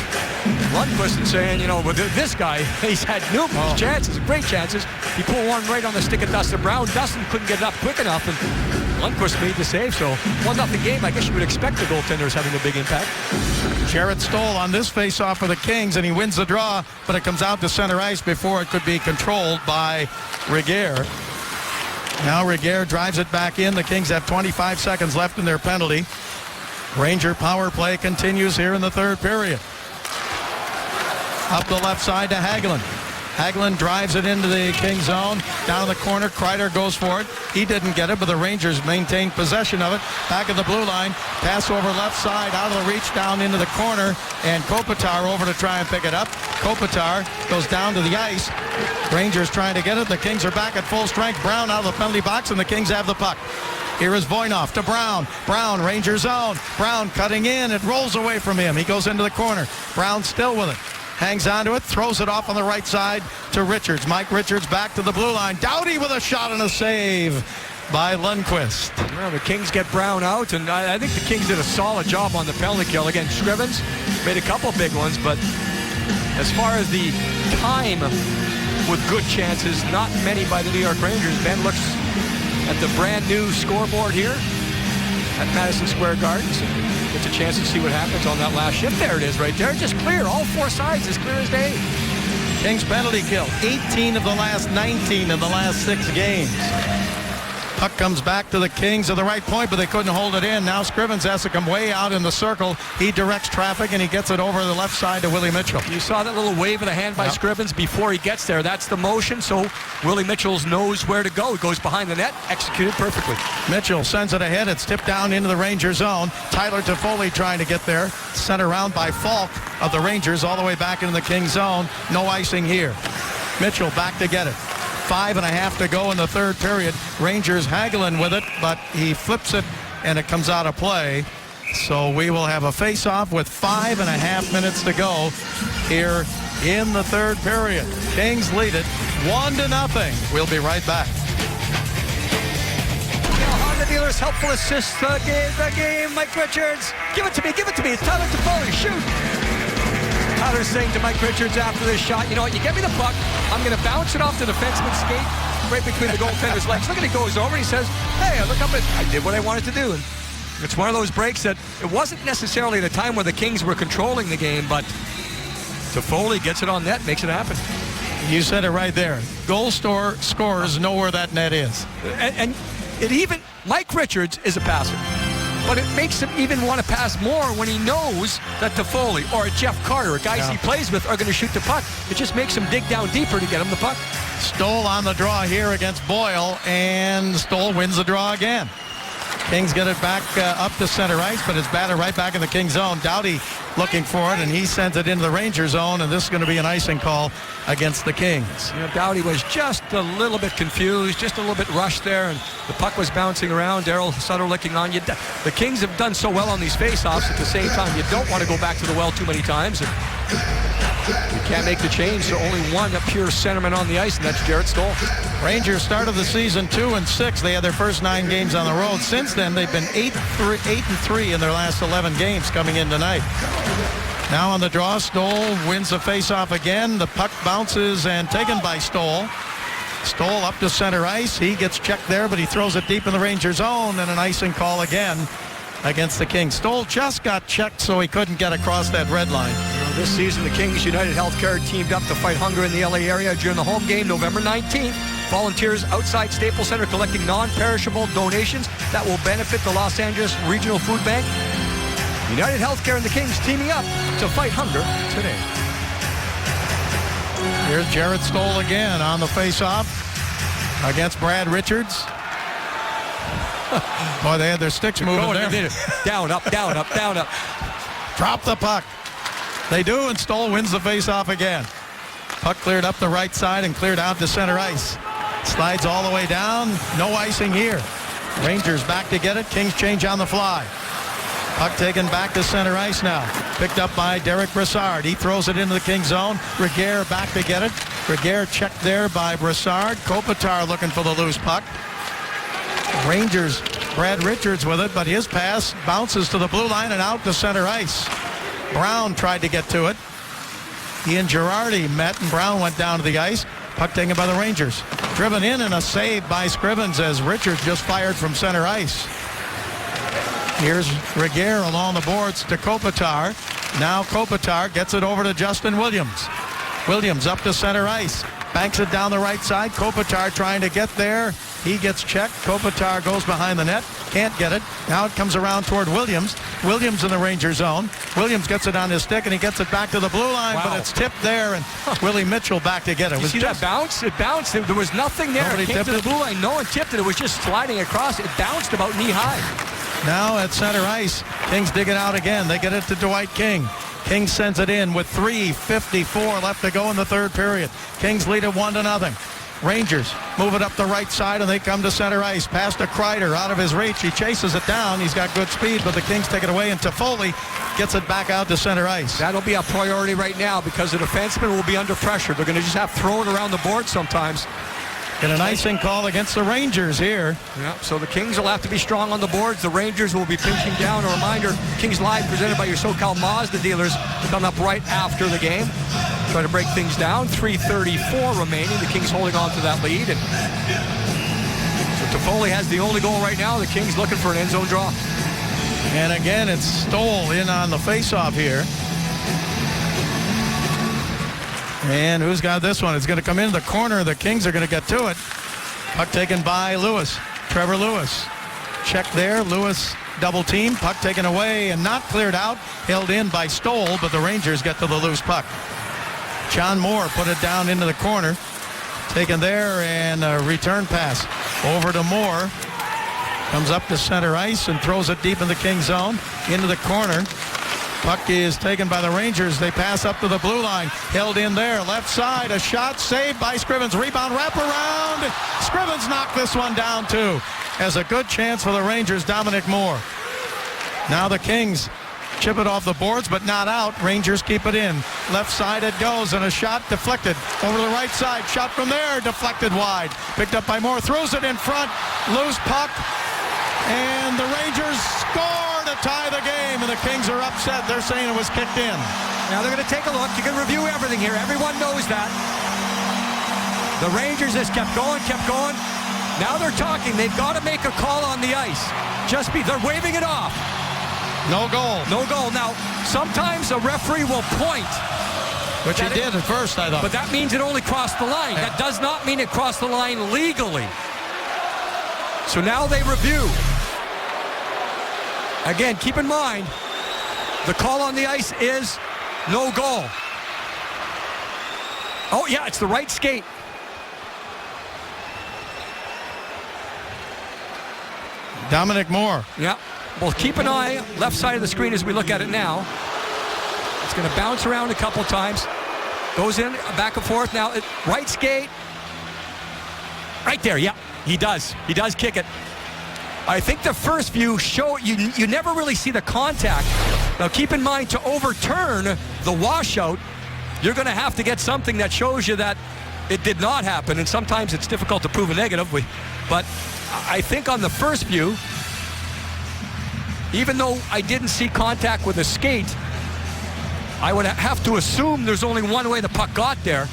Lundqvist and saying, you know, with this guy, he's had numerous chances, great chances. He pulled one right on the stick of Dustin Brown. Dustin couldn't get it up quick enough, and Lundqvist made the save. So 1-0 game. I guess you would expect the goaltenders having a big impact. Jarrett Stoll on this face-off for the Kings, and he wins the draw, but it comes out to center ice before it could be controlled by Regehr. Now Regehr drives it back in. The Kings have 25 seconds left in their penalty. Ranger power play continues here in the third period. Up the left side to Hagelin. Hagelin drives it into the King zone. Down in the corner, Kreider goes for it. He didn't get it, but the Rangers maintain possession of it. Back of the blue line. Pass over left side, out of the reach, down into the corner. And Kopitar over to try and pick it up. Kopitar goes down to the ice. Rangers trying to get it. The Kings are back at full strength. Brown out of the penalty box, and the Kings have the puck. Here is Voinov to Brown. Brown, Ranger zone. Brown cutting in. It rolls away from him. He goes into the corner. Brown still with it. Hangs onto it, throws it off on the right side to Richards. Mike Richards back to the blue line. Doughty with a shot and a save by Lundqvist. Well, the Kings get Brown out, and I think the Kings did a solid job on the penalty kill. Again, Scrivens made a couple big ones, but as far as the time with good chances, not many by the New York Rangers. Ben looks at the brand new scoreboard here at Madison Square Gardens. Gets a chance to see what happens on that last shift. There it is right there, just clear. All four sides as clear as day. Kings penalty kill, 18 of the last 19 in the last 6 games. Puck comes back to the Kings at the right point, but they couldn't hold it in. Now Scrivens has to come way out in the circle. He directs traffic, and he gets it over the left side to Willie Mitchell. You saw that little wave of the hand by Scrivens before he gets there. That's the motion, so Willie Mitchell knows where to go. He goes behind the net, executed perfectly. Mitchell sends it ahead. It's tipped down into the Ranger zone. Tyler Toffoli trying to get there. Sent around by Falk of the Rangers all the way back into the Kings zone. No icing here. Mitchell back to get it. 5.5 to go in the third period. Rangers haggling with it, but he flips it and it comes out of play. So we will have a face-off with 5.5 minutes to go here in the third period. Kings lead it 1-0. We'll be right back. Honda Dealers helpful assist the game. Mike Richards, give it to me. It's Tyler Toffoli, shoot. Tyler's saying to Mike Richards after this shot, you know what, you get me the puck, I'm going to bounce it off the defenseman's skate right between the goaltender's legs. Look at, he goes over and he says, hey, look up, I did what I wanted to do. And it's one of those breaks that it wasn't necessarily the time where the Kings were controlling the game, but Toffoli gets it on net, makes it happen. You said it right there. Goal scorers know where that net is. And it even, Mike Richards is a passer. But it makes him even want to pass more when he knows that Toffoli or Jeff Carter, guys he plays with, are going to shoot the puck. It just makes him dig down deeper to get him the puck. Stoll on the draw here against Boyle, and Stoll wins the draw again. Kings get it back up to center ice, but it's batted right back in the Kings zone. Doughty looking for it, and he sends it into the Ranger zone, and this is going to be an icing call against the Kings. You know, Doughty was just a little bit confused, just a little bit rushed there, and the puck was bouncing around. Daryl Sutter looking on you. The Kings have done so well on these faceoffs. At the same time, you don't want to go back to the well too many times. And you can't make the change, so only one pure centerman on the ice, and that's Jarrett Stoll. Rangers started the season 2-6. They had their first 9 games on the road. Since then, they've been 8-3 in their last 11 games coming in tonight. Now on the draw, Stoll wins the faceoff again. The puck bounces and taken by Stoll. Stoll up to center ice. He gets checked there, but he throws it deep in the Ranger zone, and an icing call again against the Kings. Stoll just got checked, so he couldn't get across that red line. This season, the Kings United Healthcare teamed up to fight hunger in the LA area during the home game, November 19th. Volunteers outside Staples Center collecting non-perishable donations that will benefit the Los Angeles Regional Food Bank. United Healthcare and the Kings teaming up to fight hunger today. Here's Jarrett Stoll again on the face-off against Brad Richards. Boy, they had their sticks moving there. Down, up, down, up, down, up. Drop the puck. They do, and Stoll wins the face-off again. Puck cleared up the right side and cleared out to center ice. Slides all the way down. No icing here. Rangers back to get it. Kings change on the fly. Puck taken back to center ice now. Picked up by Derek Brassard. He throws it into the Kings zone. Regehr back to get it. Regehr checked there by Brassard. Kopitar looking for the loose puck. Rangers, Brad Richards with it, but his pass bounces to the blue line and out to center ice. Brown tried to get to it. He and Girardi met, and Brown went down to the ice. Puck taken by the Rangers. Driven in and a save by Scrivens as Richards just fired from center ice. Here's Regehr along the boards to Kopitar. Now Kopitar gets it over to Justin Williams. Williams up to center ice. Banks it down the right side. Kopitar trying to get there. He gets checked. Kopitar goes behind the net. Can't get it. Now it comes around toward Williams. Williams in the Ranger zone. Williams gets it on his stick, and he gets it back to the blue line, but it's tipped there, and Willie Mitchell back to get it. You see that bounce? It bounced. There was nothing there. It came to the blue line. No one tipped it. It was just sliding across. It bounced about knee high. Now at center ice, Kings dig it out again. They get it to Dwight King. King sends it in with 3:54 left to go in the third period. Kings lead it 1-0. Rangers move it up the right side, and they come to center ice. Pass to Kreider, out of his reach. He chases it down. He's got good speed, but the Kings take it away, and Toffoli gets it back out to center ice. That'll be a priority right now because the defensemen will be under pressure. They're going to just have thrown around the board sometimes. Get an icing call against the Rangers here. Yeah, so the Kings will have to be strong on the boards. The Rangers will be pinching down. A reminder, Kings Live presented by your SoCal Mazda dealers coming up right after the game. Try to break things down. 3:34 remaining. The Kings holding on to that lead. And so Toffoli has the only goal right now. The Kings looking for an end zone draw. And again, it's Stoll in on the faceoff here. And who's got this one? It's going to come into the corner. The Kings are going to get to it. Puck taken by Lewis. Trevor Lewis. Check there. Lewis double team. Puck taken away and not cleared out. Held in by Stoll, but the Rangers get to the loose puck. John Moore put it down into the corner. Taken there, and a return pass over to Moore. Comes up to center ice and throws it deep in the King zone. Into the corner. Puck is taken by the Rangers. They pass up to the blue line. Held in there. Left side. A shot saved by Scrivens. Rebound wraparound. Scrivens knocked this one down too. Has a good chance for the Rangers. Dominic Moore. Now the Kings chip it off the boards, but not out. Rangers keep it in. Left side it goes, and a shot deflected. Over to the right side. Shot from there. Deflected wide. Picked up by Moore. Throws it in front. Loose puck. And the Rangers score to tie the game, and the Kings are upset. They're saying it was kicked in. Now they're going to take a look. You can review everything here. Everyone knows that. The Rangers just kept going. Now they're talking. They've got to make a call on the ice. They're waving it off. No goal. No goal. Now, sometimes a referee will point. Which he did at first, I thought. But that means it only crossed the line. That does not mean it crossed the line legally. So now they review. Again, keep in mind, the call on the ice is no goal. Oh, yeah, it's the right skate. Dominic Moore. Yeah. Well, keep an eye left side of the screen as we look at it now. It's going to bounce around a couple times. Goes in, back and forth. Now, right skate. Right there, yeah, he does. He does kick it. I think the first view show you never really see the contact. Now keep in mind, to overturn the washout, you're going to have to get something that shows you that it did not happen, and sometimes it's difficult to prove a negative. But I think on the first view, even though I didn't see contact with the skate, I would have to assume there's only one way the puck got there.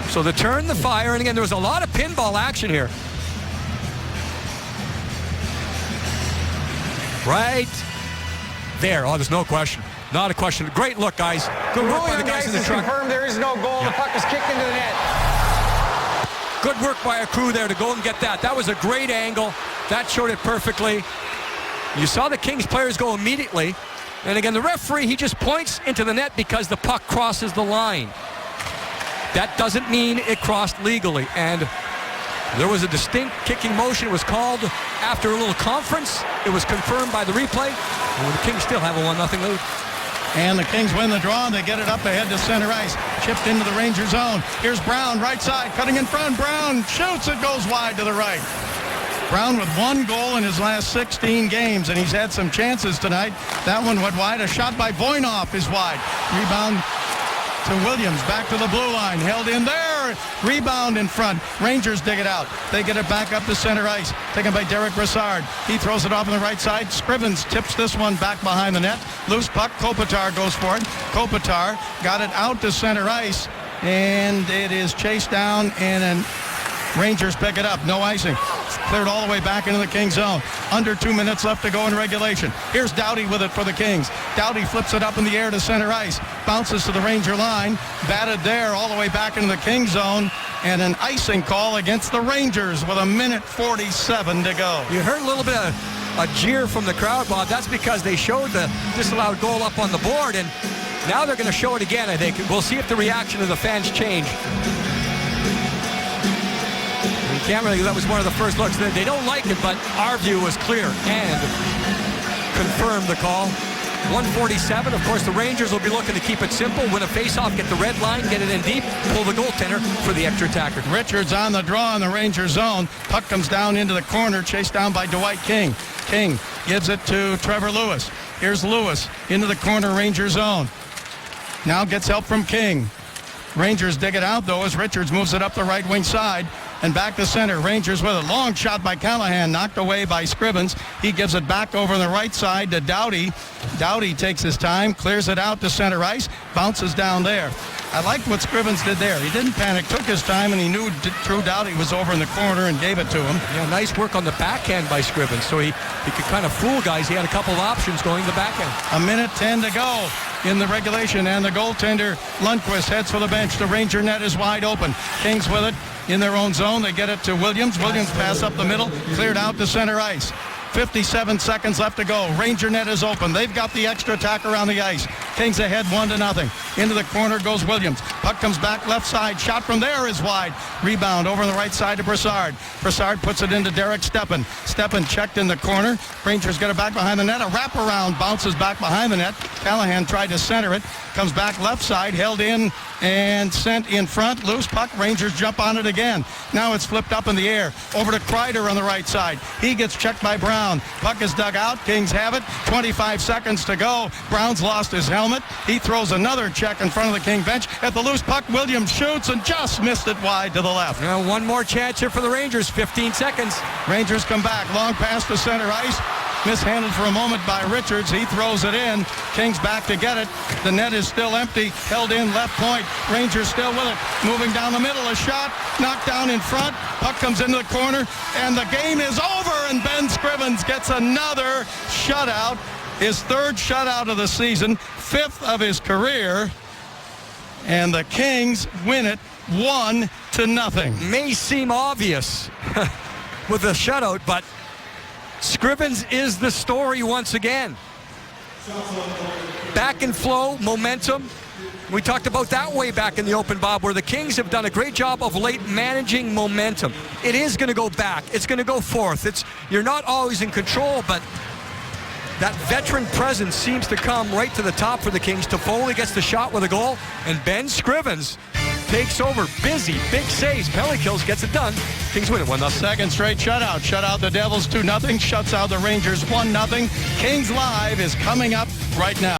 So the turn, the fire, and again, there was a lot of pinball action here. Right there. Oh, there's no question. Not a question. Great look, guys. Good work by the guys in the truck. Confirmed there is no goal. The puck is kicked into the net. Good work by a crew there to go and get that. That was a great angle. That showed it perfectly. You saw the Kings players go immediately. And again, the referee, he just points into the net because the puck crosses the line. That doesn't mean it crossed legally. And there was a distinct kicking motion. It was called after a little conference. It was confirmed by the replay. And the Kings still have a 1-0 lead. And the Kings win the draw, and they get it up ahead to center ice. Chipped into the Ranger zone. Here's Brown, right side, cutting in front. Brown shoots. It goes wide to the right. Brown with one goal in his last 16 games, and he's had some chances tonight. That one went wide. A shot by Voinov is wide. Rebound to Williams, back to the blue line, held in there, rebound in front. Rangers dig it out. They get it back up to center ice, taken by Derek Brassard. He throws it off on the right side. Scrivens tips this one back behind the net. Loose puck, Kopitar goes for it. Kopitar got it out to center ice, and it is chased down, and then Rangers pick it up. No icing. It's cleared all the way back into the Kings zone. Under 2 minutes left to go in regulation. Here's Doughty with it for the Kings. Doughty flips it up in the air to center ice. Bounces to the Ranger line. Batted there all the way back into the Kings zone. And an icing call against the Rangers with 1:47 to go. You heard a little bit of a jeer from the crowd, Bob. That's because they showed the disallowed goal up on the board, and now they're going to show it again, I think. We'll see if the reaction of the fans change. Can't really, that was one of the first looks. They don't like it, but our view was clear and confirmed the call. 1:47. Of course, the Rangers will be looking to keep it simple, win a faceoff, get the red line, get it in deep, pull the goaltender for the extra attacker. Richards on the draw in the Ranger zone. Puck comes down into the corner, chased down by Dwight King. King gives it to Trevor Lewis. Here's Lewis into the corner Ranger zone. Now gets help from King. Rangers dig it out, though, as Richards moves it up the right wing side and back to center. Rangers with a long shot by Callahan, knocked away by Scrivens. He gives it back over on the right side to Doughty. Doughty takes his time, clears it out to center ice, bounces down there. I liked what Scrivens did there. He didn't panic, took his time, and he knew Drew Doughty was over in the corner and gave it to him. Yeah, nice work on the backhand by Scrivens. So he could kind of fool guys. He had a couple of options going the backhand. 1:10 to go in the regulation, and the goaltender Lundqvist heads for the bench. The Ranger net is wide open. Kings with it in their own zone. They get it to Williams. Williams pass up the middle, cleared out to center ice. 57 seconds left to go. Ranger net is open. They've got the extra attacker on the ice. Kings ahead 1-0. Into the corner goes Williams. Puck comes back left side. Shot from there is wide. Rebound over on the right side to Brassard. Brassard puts it into Derek Stepan. Stepan checked in the corner. Rangers get it back behind the net. A wraparound bounces back behind the net. Callahan tried to center it. Comes back left side. Held in and sent in front. Loose puck. Rangers jump on it again. Now it's flipped up in the air. Over to Kreider on the right side. He gets checked by Brown. Puck is dug out. Kings have it. 25 seconds to go. Brown's lost his helmet. He throws another check in front of the King bench. At the loose puck, Williams shoots and just missed it wide to the left. Now one more chance here for the Rangers. 15 seconds. Rangers come back. Long pass to center ice. Mishandled for a moment by Richards. He throws it in. Kings back to get it. The net is still empty. Held in left point. Rangers still with it. Moving down the middle. A shot. Knocked down in front. Puck comes into the corner. And the game is over. And Ben Scrivens gets another shutout. His third shutout of the season. 5th of his career. And the Kings win it 1-0. May seem obvious with the shutout, but Scrivens is the story once again. Back in flow, momentum. We talked about that way back in the open, Bob, where the Kings have done a great job of late managing momentum. It is going to go back. It's going to go forth. You're not always in control, but that veteran presence seems to come right to the top for the Kings. Toffoli gets the shot with a goal, and Ben Scrivens takes over. Busy, big saves, penalty kills, gets it done. Kings win it 1-0. Second straight shutout. Shut out the Devils 2-0. Shuts out the Rangers 1-0. Kings Live is coming up right now.